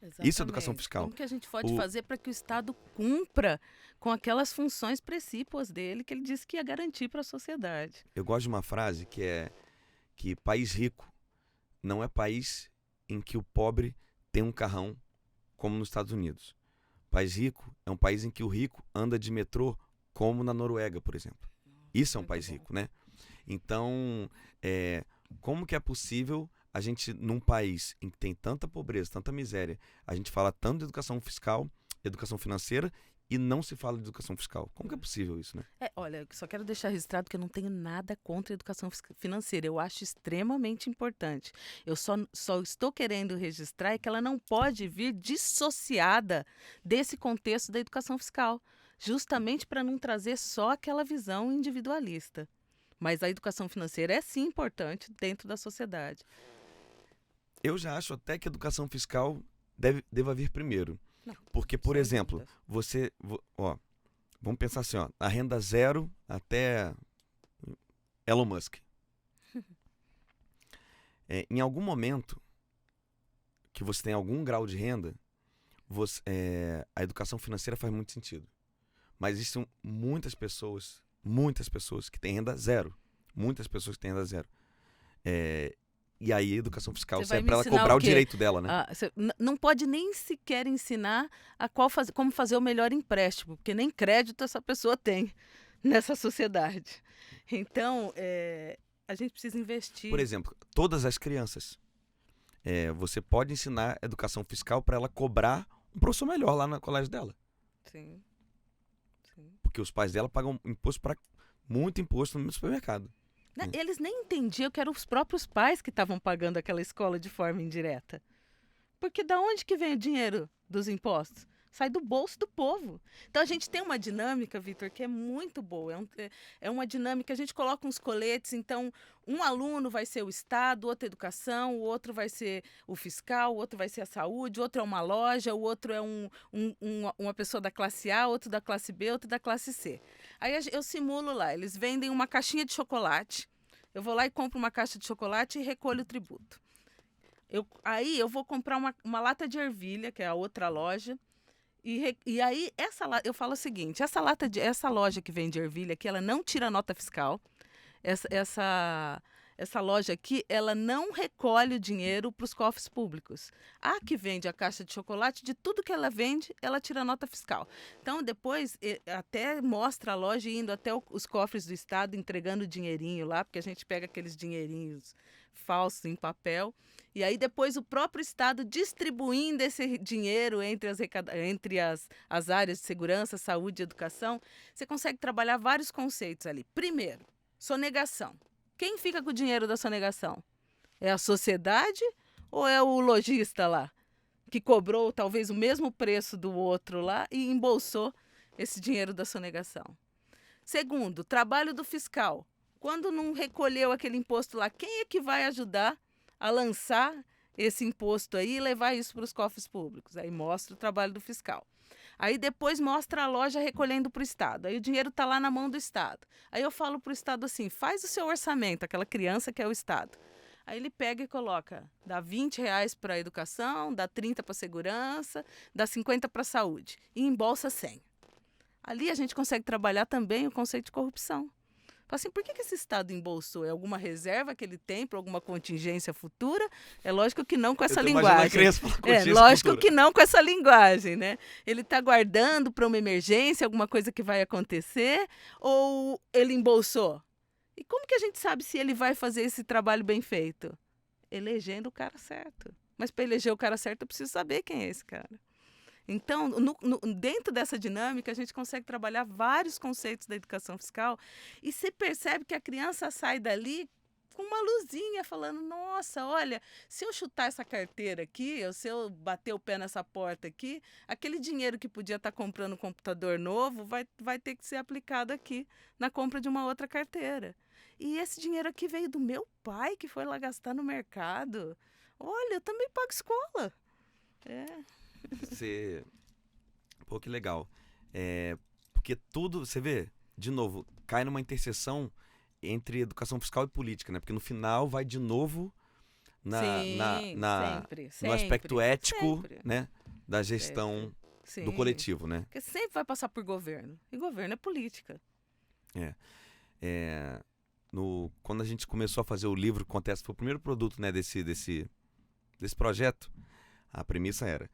Exatamente. Isso é educação fiscal. Como que a gente pode fazer para que o Estado cumpra com aquelas funções precípuas dele que ele disse que ia garantir para a sociedade? Eu gosto de uma frase que é que país rico não é país em que o pobre tem um carrão, como nos Estados Unidos. País rico é um país em que o rico anda de metrô, como na Noruega, por exemplo. Isso é um país rico, né? Então, como que é possível a gente, num país em que tem tanta pobreza, tanta miséria, a gente fala tanto de educação fiscal, educação financeira, e não se fala de educação fiscal? Como que é possível isso, né? Olha, eu só quero deixar registrado que eu não tenho nada contra a educação financeira. Eu acho extremamente importante. Eu só estou querendo registrar que ela não pode vir dissociada desse contexto da educação fiscal, justamente para não trazer só aquela visão individualista. Mas a educação financeira é sim importante dentro da sociedade. Eu já acho até que a educação fiscal deva vir primeiro. Não, porque, por exemplo, vamos pensar assim, a renda zero até Elon Musk. Em algum momento que você tem algum grau de renda, a educação financeira faz muito sentido. Mas existem muitas pessoas que têm renda zero. Muitas pessoas que têm renda zero. E aí a educação fiscal serve para ela cobrar o direito dela, né? Você não pode nem sequer ensinar como fazer o melhor empréstimo, porque nem crédito essa pessoa tem nessa sociedade. Então, a gente precisa investir. Por exemplo, todas as crianças. Você pode ensinar educação fiscal para ela cobrar um professor melhor lá no colégio dela. Sim. Porque os pais dela pagam muito imposto no supermercado. Eles nem entendiam que eram os próprios pais que estavam pagando aquela escola de forma indireta. Porque da onde que vem o dinheiro dos impostos? Sai do bolso do povo. Então a gente tem uma dinâmica, Vitor, que é muito boa. É uma dinâmica, a gente coloca uns coletes, então um aluno vai ser o Estado, outro a educação, o outro vai ser o fiscal, o outro vai ser a saúde, o outro é uma loja, o outro é uma pessoa da classe A, outro da classe B, outro da classe C. Aí eu simulo lá, eles vendem uma caixinha de chocolate, eu vou lá e compro uma caixa de chocolate e recolho o tributo. Aí eu vou comprar uma lata de ervilha, que é a outra loja, e aí eu falo o seguinte, essa loja que vende ervilha aqui, ela não tira nota fiscal, essa loja aqui, ela não recolhe o dinheiro para os cofres públicos. A que vende a caixa de chocolate, de tudo que ela vende, ela tira nota fiscal. Então, depois, até mostra a loja indo até os cofres do Estado, entregando dinheirinho lá, porque a gente pega aqueles dinheirinhos falsos em papel, e aí depois o próprio Estado distribuindo esse dinheiro entre as áreas de segurança, saúde e educação. Você consegue trabalhar vários conceitos ali. Primeiro, sonegação. Quem fica com o dinheiro da sonegação? É a sociedade ou é o lojista lá, que cobrou talvez o mesmo preço do outro lá e embolsou esse dinheiro da sonegação? Segundo, trabalho do fiscal. Quando não recolheu aquele imposto lá, quem é que vai ajudar a lançar esse imposto aí e levar isso para os cofres públicos? Aí mostra o trabalho do fiscal. Aí depois mostra a loja recolhendo para o Estado. Aí o dinheiro está lá na mão do Estado. Aí eu falo para o Estado assim, faz o seu orçamento, aquela criança que é o Estado. Aí ele pega e coloca, dá R$20 para a educação, dá 30 para a segurança, dá 50 para a saúde e embolsa 100. Ali a gente consegue trabalhar também o conceito de corrupção. Assim, por que esse Estado embolsou? É alguma reserva que ele tem para alguma contingência futura? É lógico que não com essa linguagem. Lógico que não com essa linguagem, né? Ele está guardando para uma emergência, alguma coisa que vai acontecer, ou ele embolsou? E como que a gente sabe se ele vai fazer esse trabalho bem feito? Elegendo o cara certo. Mas para eleger o cara certo, eu preciso saber quem é esse cara. Então, dentro dessa dinâmica, a gente consegue trabalhar vários conceitos da educação fiscal e você percebe que a criança sai dali com uma luzinha falando, nossa, olha, se eu chutar essa carteira aqui, ou se eu bater o pé nessa porta aqui, aquele dinheiro que podia estar comprando um computador novo vai ter que ser aplicado aqui na compra de uma outra carteira. E esse dinheiro aqui veio do meu pai, que foi lá gastar no mercado. Olha, eu também pago escola. Você... Pô, que legal. Porque tudo, você vê, de novo, cai numa interseção entre educação fiscal e política, né? Porque no final vai de novo Sempre, no aspecto ético, sempre. né? Da gestão do coletivo, né? Porque sempre vai passar por governo. E governo é política. Quando a gente começou a fazer o livro Acontece, foi o primeiro produto, né, desse projeto, a premissa era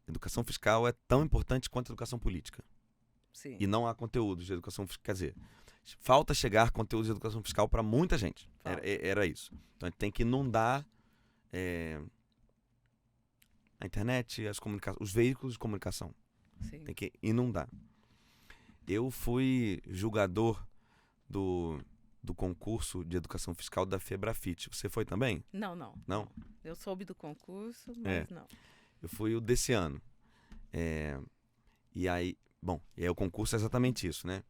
educação fiscal é tão importante quanto a educação política. Sim. E não há conteúdos de educação fiscal. Quer dizer, falta chegar conteúdos de educação fiscal para muita gente. Era isso. Então a gente tem que inundar a internet, os veículos de comunicação. Sim. Tem que inundar. Eu fui julgador do concurso de educação fiscal da FEBRAFIT. Você foi também? Não. Não? Eu soube do concurso, mas não. Eu fui o desse ano. E aí, o concurso é exatamente isso, né?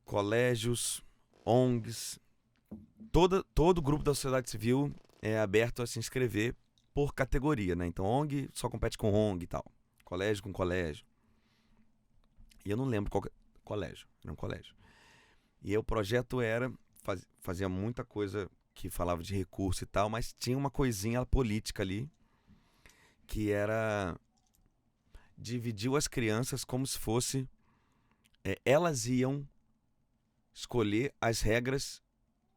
Colégios, ONGs, todo grupo da sociedade civil é aberto a se inscrever por categoria, né? Então, ONG só compete com ONG e tal. Colégio com colégio. E eu não lembro qual colégio. Era um colégio. E aí, o projeto fazia muita coisa que falava de recurso e tal, mas tinha uma coisinha política ali, que era dividiu as crianças como se fosse... elas iam escolher as regras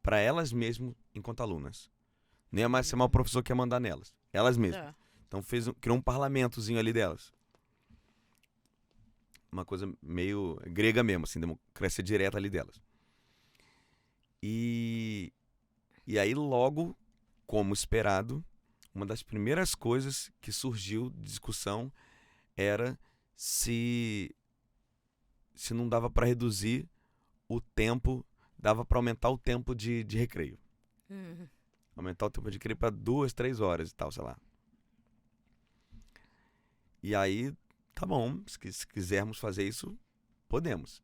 para elas mesmas enquanto alunas. Nem é mais ser o professor que ia mandar nelas. Elas mesmas. Então criou um parlamentozinho ali delas. Uma coisa meio grega mesmo, assim, democracia direta ali delas. E aí logo, como esperado, uma das primeiras coisas que surgiu de discussão era se não dava para reduzir o tempo, dava para aumentar o tempo de recreio. Aumentar o tempo de recreio para 2, 3 horas e tal, sei lá. E aí, tá bom, se quisermos fazer isso, podemos.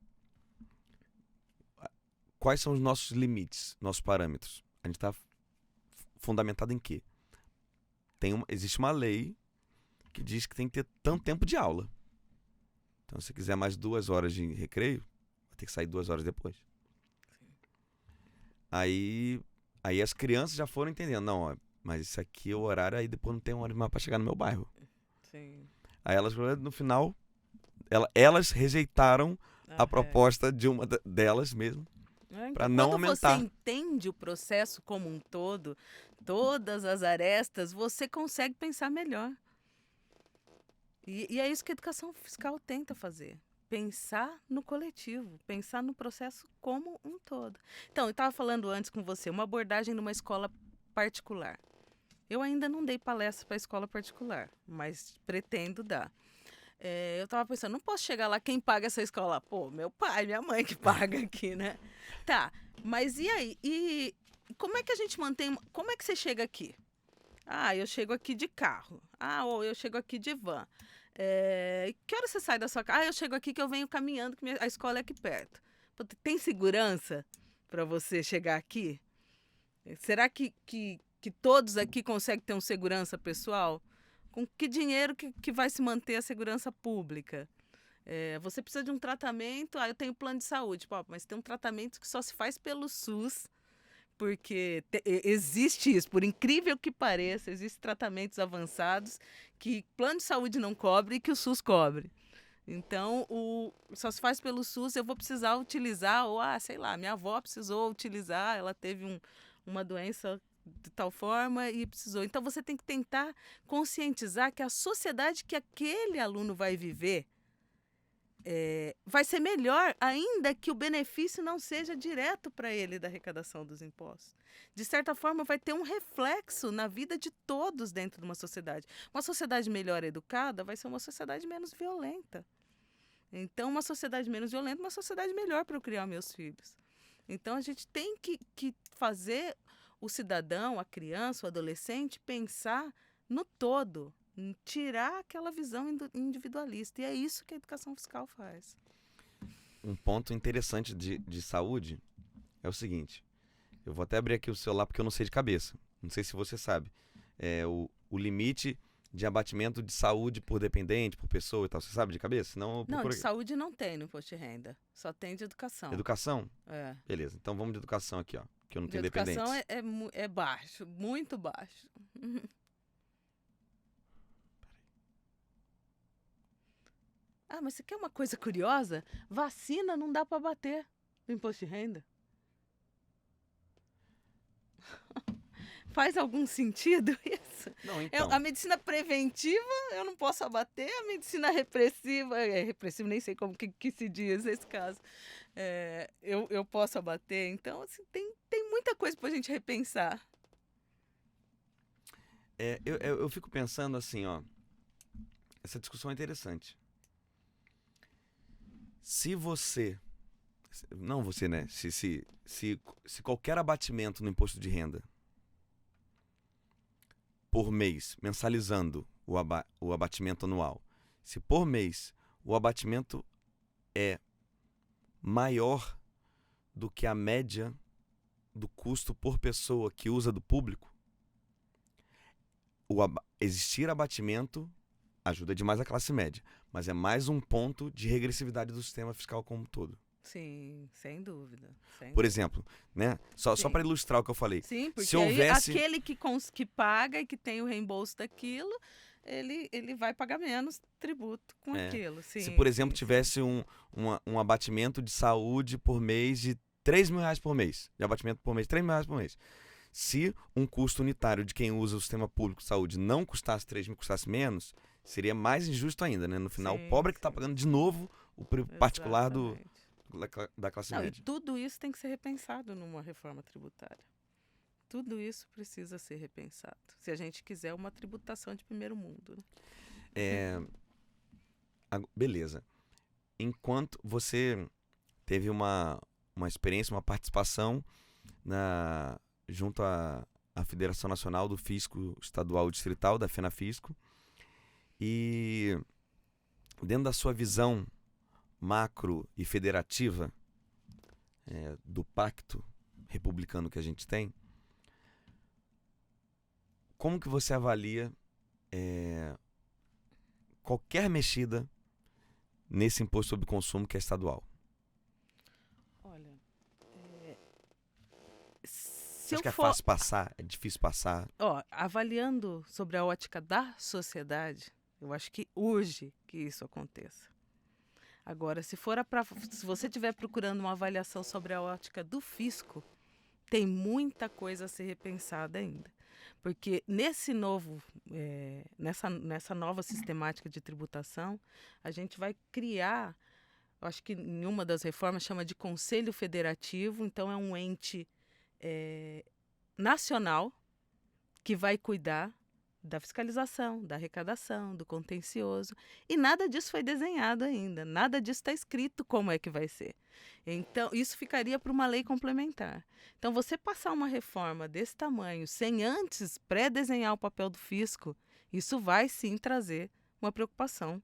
Quais são os nossos limites, nossos parâmetros? A gente está fundamentado em quê? Existe uma lei que diz que tem que ter tanto tempo de aula. Então, se quiser mais 2 horas de recreio, vai ter que sair 2 horas depois. Aí as crianças já foram entendendo. Não, mas isso aqui é o horário, aí depois não tem hora mais para chegar no meu bairro. Sim. Aí elas, no final, elas rejeitaram a proposta de uma delas mesmo, para não aumentar. Quando você entende o processo como um todo, todas as arestas, você consegue pensar melhor. E é isso que a educação fiscal tenta fazer. Pensar no coletivo, pensar no processo como um todo. Então, eu estava falando antes com você, uma abordagem numa escola particular. Eu ainda não dei palestra para escola particular, mas pretendo dar. Eu estava pensando, não posso chegar lá, quem paga essa escola? Pô, meu pai, minha mãe que paga aqui, né? Tá, mas e aí? E como é que a gente mantém... Como é que você chega aqui? Eu chego aqui de carro. Ou eu chego aqui de van. Que hora você sai da sua casa? Eu chego aqui que eu venho caminhando, que a escola é aqui perto. Tem segurança para você chegar aqui? Será que todos aqui conseguem ter um segurança pessoal? Com que dinheiro que vai se manter a segurança pública? Você precisa de um tratamento, eu tenho plano de saúde. Pô, mas tem um tratamento que só se faz pelo SUS, porque existe isso, por incrível que pareça, existem tratamentos avançados que plano de saúde não cobre e que o SUS cobre. Então, só se faz pelo SUS, eu vou precisar utilizar, ou, sei lá, minha avó precisou utilizar, ela teve uma doença de tal forma e precisou. Então, você tem que tentar conscientizar que a sociedade que aquele aluno vai viver vai ser melhor, ainda que o benefício não seja direto para ele da arrecadação dos impostos. De certa forma, vai ter um reflexo na vida de todos dentro de uma sociedade. Uma sociedade melhor educada vai ser uma sociedade menos violenta. Então, uma sociedade menos violenta é uma sociedade melhor para eu criar meus filhos. Então, a gente tem que fazer o cidadão, a criança, o adolescente, pensar no todo, tirar aquela visão individualista. E é isso que a educação fiscal faz. Um ponto interessante de saúde é o seguinte. Eu vou até abrir aqui o celular porque eu não sei de cabeça. Não sei se você sabe. O limite de abatimento de saúde por dependente, por pessoa e tal. Você sabe de cabeça? Senão eu Não, procuro de aqui. saúde não tem no imposto de renda. Só tem de educação. Educação? É. Beleza. Então vamos de educação aqui, ó. Que eu não De tenho educação dependentes. é baixo, muito baixo. Ah, mas você quer uma coisa curiosa? Vacina não dá para bater no imposto de renda. Faz algum sentido isso? Não, então. A medicina preventiva eu não posso abater, a medicina repressiva, nem sei como que se diz nesse caso, eu posso abater. Então, assim, tem muita coisa para a gente repensar. Eu fico pensando assim, ó. Essa discussão é interessante. Se você... Não você, né? Se qualquer abatimento no imposto de renda por mês, mensalizando o abatimento anual, se por mês o abatimento é maior do que a média do custo por pessoa que usa do público, existir abatimento ajuda demais a classe média, mas é mais um ponto de regressividade do sistema fiscal como um todo. Sim, sem dúvida. Por exemplo, né? Só para ilustrar o que eu falei. Sim, porque se houvesse... aí aquele que paga e que tem o reembolso daquilo, ele vai pagar menos tributo com aquilo. Sim, se, por exemplo, tivesse um abatimento de saúde por mês de R$3.000 por mês, de abatimento por mês, R$3.000 por mês. Se um custo unitário de quem usa o sistema público de saúde não custasse 3 mil, custasse menos, seria mais injusto ainda, né? No final, o pobre que está pagando de novo o particular da classe média. E tudo isso tem que ser repensado numa reforma tributária. Tudo isso precisa ser repensado, se a gente quiser uma tributação de primeiro mundo. Beleza. Enquanto você teve uma experiência, uma participação junto à Federação Nacional do Fisco Estadual e Distrital, da FENAFisco, e dentro da sua visão macro e federativa do pacto republicano que a gente tem, como que você avalia qualquer mexida nesse imposto sobre consumo que é estadual? Olha, Você acha que é fácil passar? É difícil passar? Avaliando sobre a ótica da sociedade, eu acho que urge que isso aconteça. Agora, se você estiver procurando uma avaliação sobre a ótica do fisco, tem muita coisa a ser repensada ainda. Porque nessa nova sistemática de tributação, a gente vai criar, acho que em uma das reformas chama de Conselho Federativo, então é um ente nacional que vai cuidar da fiscalização, da arrecadação, do contencioso. E nada disso foi desenhado ainda, nada disso está escrito como é que vai ser. Então, isso ficaria para uma lei complementar. Então, você passar uma reforma desse tamanho, sem antes pré-desenhar o papel do fisco, isso vai sim trazer uma preocupação.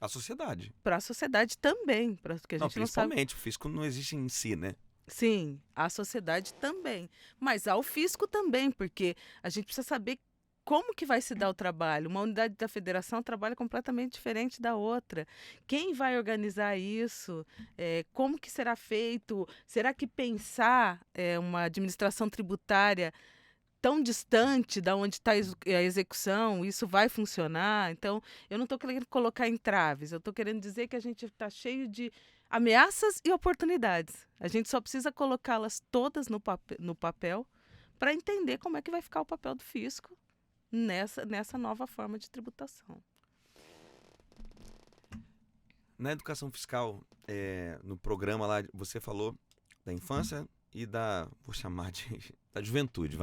A sociedade. Para a sociedade também, porque a gente principalmente, o fisco não existe em si, né? Sim, a sociedade também. Mas ao fisco também, porque a gente precisa saber como que vai se dar o trabalho. Uma unidade da federação trabalha completamente diferente da outra. Quem vai organizar isso? Como que será feito? Será que pensar uma administração tributária tão distante da onde está a execução, isso vai funcionar? Então, eu não estou querendo colocar entraves, eu estou querendo dizer que a gente está cheio de ameaças e oportunidades. A gente só precisa colocá-las todas no papel para entender como é que vai ficar o papel do fisco nessa nova forma de tributação. Na educação fiscal, no programa lá, você falou da infância e vou chamar da juventude,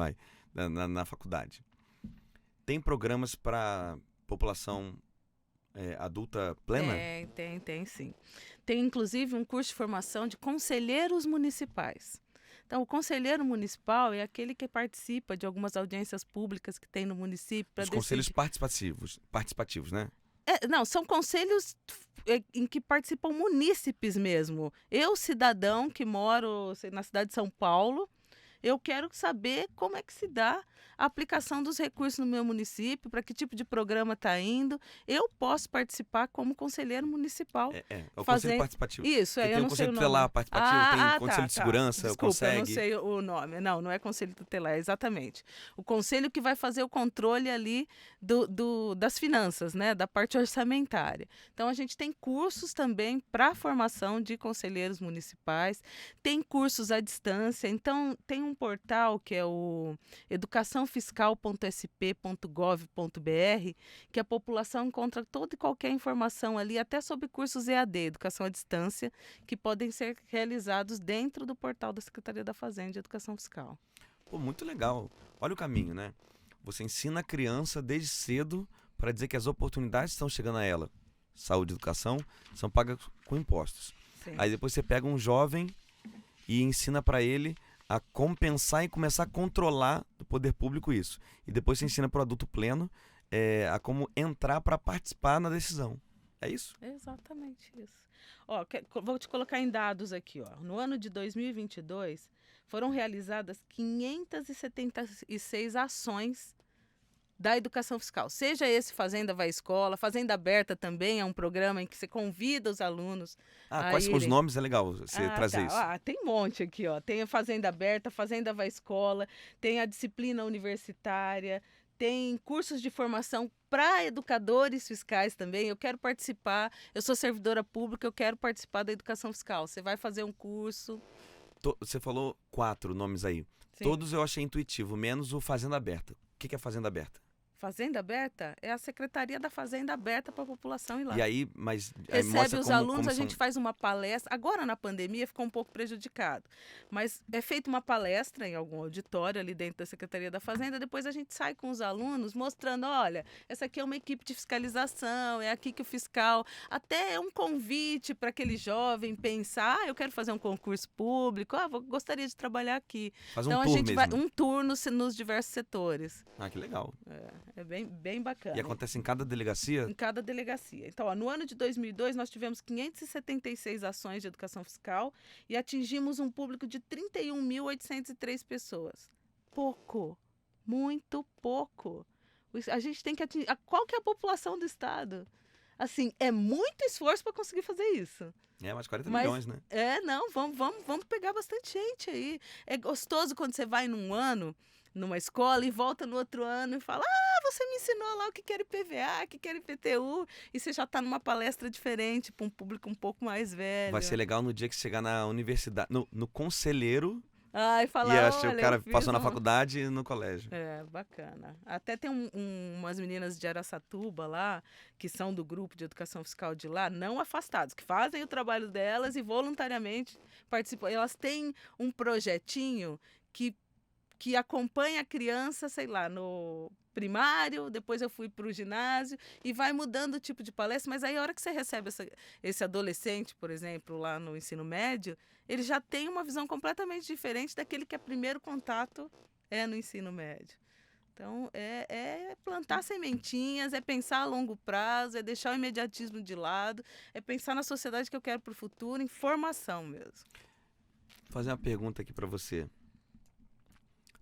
na faculdade. Tem programas para população adulta plena? Tem sim. Tem inclusive um curso de formação de conselheiros municipais. Então, o conselheiro municipal é aquele que participa de algumas audiências públicas que tem no município para Os conselhos decidir. participativos, né? Não, são conselhos em que participam munícipes mesmo. Eu, cidadão que moro na cidade de São Paulo, eu quero saber como é que se dá a aplicação dos recursos no meu município, para que tipo de programa está indo. Eu posso participar como conselheiro municipal. É o conselho Fazendo participativo. isso, Porque eu tem o não sei conselho o tutelar nome. participativo, tem o conselho Tá, de tá. segurança, o Desculpa, eu não CONSEG. sei o nome. Não é conselho tutelar, exatamente. O conselho que vai fazer o controle ali das finanças, né, da parte orçamentária. Então, a gente tem cursos também para a formação de conselheiros municipais, tem cursos à distância. Então, tem um portal que é o educaçãofiscal.sp.gov.br, que a população encontra toda e qualquer informação ali, até sobre cursos EAD, educação à distância, que podem ser realizados dentro do portal da Secretaria da Fazenda de Educação Fiscal. Pô, muito legal. Olha o caminho, né? Você ensina a criança desde cedo para dizer que as oportunidades estão chegando a ela. Saúde e educação são pagas com impostos. Sim. Aí depois você pega um jovem e ensina para ele a compensar e começar a controlar do poder público isso. E depois você ensina para o adulto pleno a como entrar para participar na decisão. É isso? Exatamente isso. Vou te colocar em dados aqui. No ano de 2022, foram realizadas 576 ações da educação fiscal. Seja esse Fazenda Vai Escola, Fazenda Aberta também é um programa em que você convida os alunos a Quais são os irem. nomes? É legal você trazer isso. Tem um monte aqui, Tem a Fazenda Aberta, Fazenda Vai Escola, tem a disciplina universitária, tem cursos de formação para educadores fiscais também. Eu quero participar, eu sou servidora pública, eu quero participar da educação fiscal. Você vai fazer um curso. Você falou 4 nomes aí. Sim. Todos eu achei intuitivo, menos o Fazenda Aberta. O que é Fazenda Aberta? Fazenda Aberta é a Secretaria da Fazenda aberta para a população ir lá. E aí, mas aí recebe mostra os como, alunos, como a gente faz uma palestra. Agora, na pandemia, ficou um pouco prejudicado. Mas é feita uma palestra em algum auditório ali dentro da Secretaria da Fazenda. Depois a gente sai com os alunos mostrando, olha, essa aqui é uma equipe de fiscalização, é aqui que o fiscal... Até é um convite para aquele jovem pensar, eu quero fazer um concurso público, gostaria de trabalhar aqui. Faz Então, um a tour gente mesmo. vai um tour nos diversos setores. Que legal. É bem bacana. E acontece em cada delegacia? Em cada delegacia. Então, no ano de 2002, nós tivemos 576 ações de educação fiscal e atingimos um público de 31.803 pessoas. Pouco. Muito pouco. A gente tem que atingir... Qual que é a população do estado? Assim, é muito esforço para conseguir fazer isso. Mais 40 milhões, né? Vamos pegar bastante gente aí. É gostoso quando você vai num ano numa escola e volta no outro ano e fala: você me ensinou lá o que era IPVA, o que era IPTU, e você já está numa palestra diferente para um público um pouco mais velho. Vai ser legal no dia que chegar na universidade, no conselheiro. E falar, e acho que o cara passou na faculdade e no colégio. Bacana. Até tem umas meninas de Araçatuba lá, que são do grupo de educação fiscal de lá, não afastados, que fazem o trabalho delas e voluntariamente participam. Elas têm um projetinho que acompanha a criança, sei lá, no primário, depois eu fui para o ginásio e vai mudando o tipo de palestra, mas aí a hora que você recebe esse adolescente, por exemplo, lá no ensino médio, ele já tem uma visão completamente diferente daquele que é primeiro contato no ensino médio. Então, é plantar sementinhas, é pensar a longo prazo, é deixar o imediatismo de lado, é pensar na sociedade que eu quero para o futuro, em formação mesmo. Vou fazer uma pergunta aqui para você.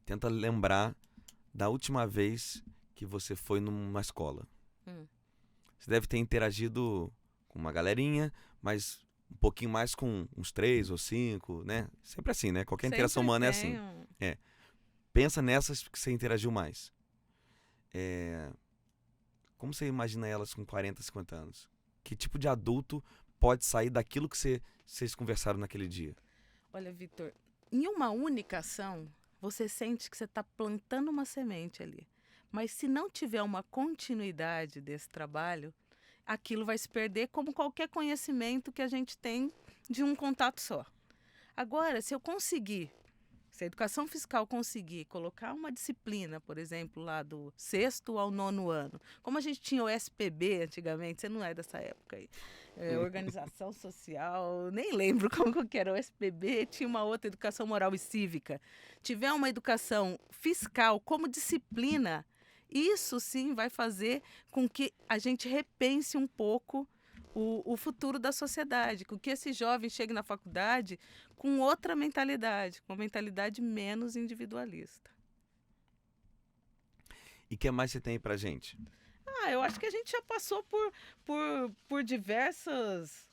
Tenta lembrar da última vez que você foi numa escola. Você deve ter interagido com uma galerinha, mas um pouquinho mais com uns 3 ou 5, né? Sempre assim, né? Qualquer interação humana é assim. Pensa nessas que você interagiu mais. Como você imagina elas com 40, 50 anos? Que tipo de adulto pode sair daquilo que vocês conversaram naquele dia? Olha, Vitor, em uma única ação, você sente que você está plantando uma semente ali. Mas se não tiver uma continuidade desse trabalho, aquilo vai se perder, como qualquer conhecimento que a gente tem de um contato só. Agora, se eu conseguir Se a educação fiscal conseguir colocar uma disciplina, por exemplo, lá do 6º ao 9º ano, como a gente tinha o SPB antigamente, você não é dessa época aí, organização social, nem lembro como que era o SPB, tinha uma outra educação moral e cívica. Tiver uma educação fiscal como disciplina, isso sim vai fazer com que a gente repense um pouco o futuro da sociedade, com que esse jovem chegue na faculdade com outra mentalidade, com uma mentalidade menos individualista. E o que mais você tem aí pra gente? Eu acho que a gente já passou por diversas...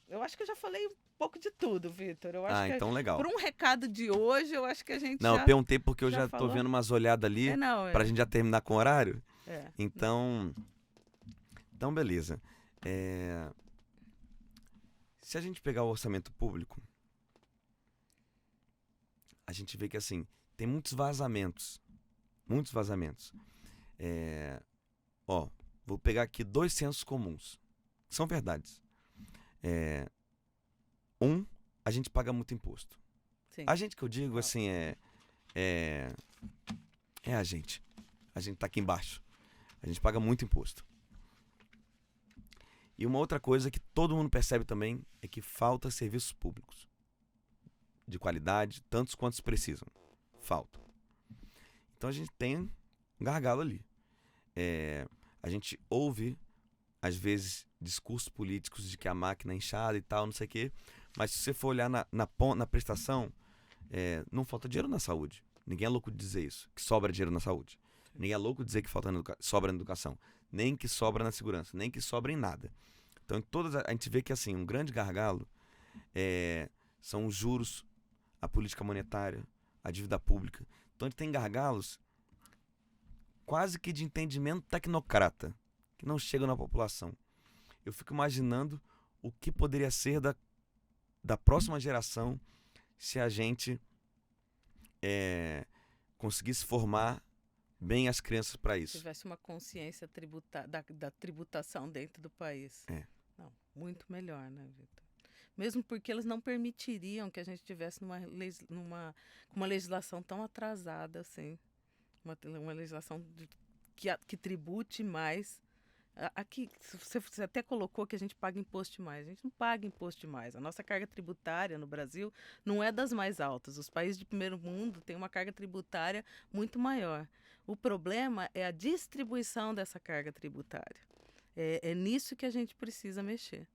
Eu acho que eu já falei um pouco de tudo, Vitor. Eu acho que Então legal. por um recado de hoje, eu acho que a gente Não, eu perguntei porque eu já tô falou. vendo umas olhadas ali pra gente já terminar com o horário. Então beleza. Se a gente pegar o orçamento público, a gente vê que assim, tem muitos vazamentos. Muitos vazamentos. Vou pegar aqui 2 sensos comuns. São verdades. A gente paga muito imposto. Sim. A gente que eu digo, assim, é a gente. A gente tá aqui embaixo. A gente paga muito imposto. E uma outra coisa que todo mundo percebe também é que falta serviços públicos. De qualidade, tantos quantos precisam. Falta. Então a gente tem um gargalo ali. A gente ouve, às vezes, discursos políticos de que a máquina é inchada e tal, não sei o quê. Mas se você for olhar na prestação, não falta dinheiro na saúde. Ninguém é louco de dizer isso, que sobra dinheiro na saúde. Ninguém é louco de dizer que sobra na educação. Nem que sobra na segurança, nem que sobra em nada. Então, a gente vê que assim, um grande gargalo são os juros, a política monetária, a dívida pública. Então, a gente tem gargalos quase que de entendimento tecnocrata, que não chegam na população. Eu fico imaginando o que poderia ser da próxima geração se a gente conseguisse formar bem as crianças para isso. Se tivesse uma consciência da tributação dentro do país. Não, muito melhor, né, Vitor? Mesmo porque eles não permitiriam que a gente tivesse uma legislação tão atrasada assim. Uma legislação que tribute mais. Aqui, você até colocou que a gente paga imposto demais. A gente não paga imposto demais. A nossa carga tributária no Brasil não é das mais altas. Os países de primeiro mundo têm uma carga tributária muito maior. O problema é a distribuição dessa carga tributária. É nisso que a gente precisa mexer.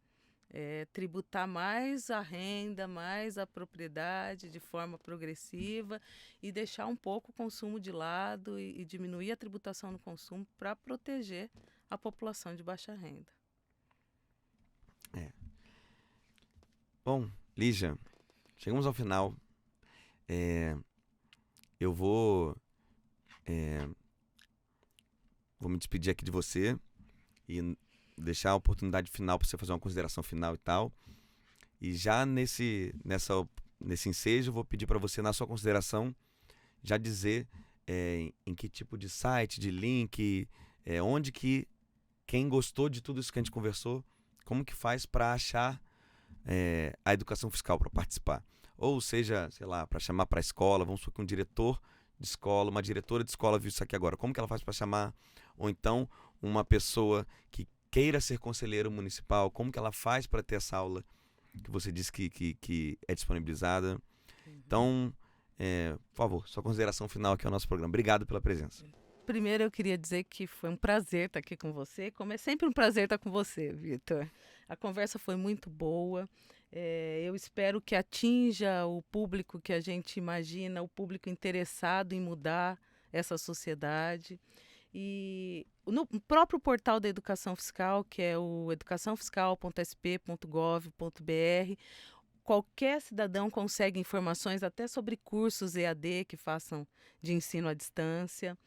Tributar mais a renda, mais a propriedade de forma progressiva e deixar um pouco o consumo de lado e diminuir a tributação no consumo para proteger a população de baixa renda. Bom, Lígia, chegamos ao final. Eu vou me despedir aqui de você e deixar a oportunidade final para você fazer uma consideração final e tal. E já nesse ensejo, eu vou pedir para você, na sua consideração, já dizer em que tipo de site, de link, onde que quem gostou de tudo isso que a gente conversou, como que faz para achar a educação fiscal para participar. Ou seja, sei lá, para chamar para a escola, vamos supor que um diretor de escola, uma diretora de escola viu isso aqui agora, como que ela faz para chamar? Ou então uma pessoa que queira ser conselheiro municipal, como que ela faz para ter essa aula que você disse que é disponibilizada? Então, por favor, sua consideração final aqui ao nosso programa. Obrigado pela presença. Primeiro, eu queria dizer que foi um prazer estar aqui com você, como é sempre um prazer estar com você, Vitor. A conversa foi muito boa. Eu espero que atinja o público que a gente imagina, o público interessado em mudar essa sociedade. E no próprio portal da Educação Fiscal, que é o educaçãofiscal.sp.gov.br, qualquer cidadão consegue informações até sobre cursos EAD que façam de ensino à distância.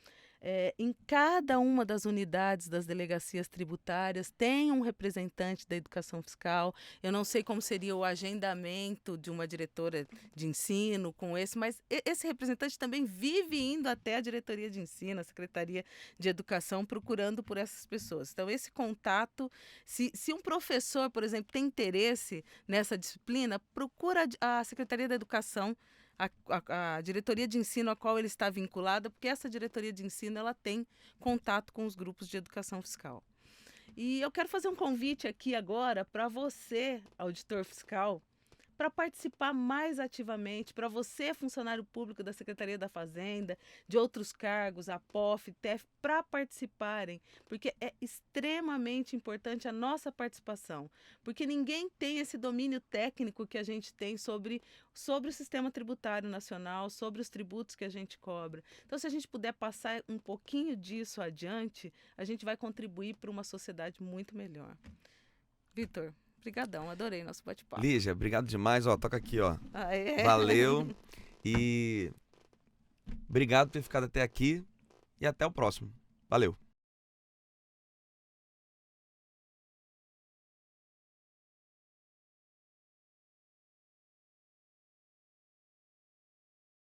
Em cada uma das unidades das delegacias tributárias tem um representante da educação fiscal. Eu não sei como seria o agendamento de uma diretora de ensino com esse, mas esse representante também vive indo até a diretoria de ensino, a Secretaria de Educação, procurando por essas pessoas. Então, esse contato, se um professor, por exemplo, tem interesse nessa disciplina, procura a Secretaria da Educação a diretoria de ensino a qual ele está vinculado, porque essa diretoria de ensino ela tem contato com os grupos de educação fiscal. E eu quero fazer um convite aqui agora para você, auditor fiscal, para participar mais ativamente, para você, funcionário público da Secretaria da Fazenda, de outros cargos, a POF, TEF, para participarem, porque é extremamente importante a nossa participação, porque ninguém tem esse domínio técnico que a gente tem sobre o sistema tributário nacional, sobre os tributos que a gente cobra. Então, se a gente puder passar um pouquinho disso adiante, a gente vai contribuir para uma sociedade muito melhor. Vitor, brigadão, adorei nosso bate-papo. Lígia, obrigado demais, ó, toca aqui, ó. Ah, é? Valeu e obrigado por ter ficado até aqui e até o próximo. Valeu.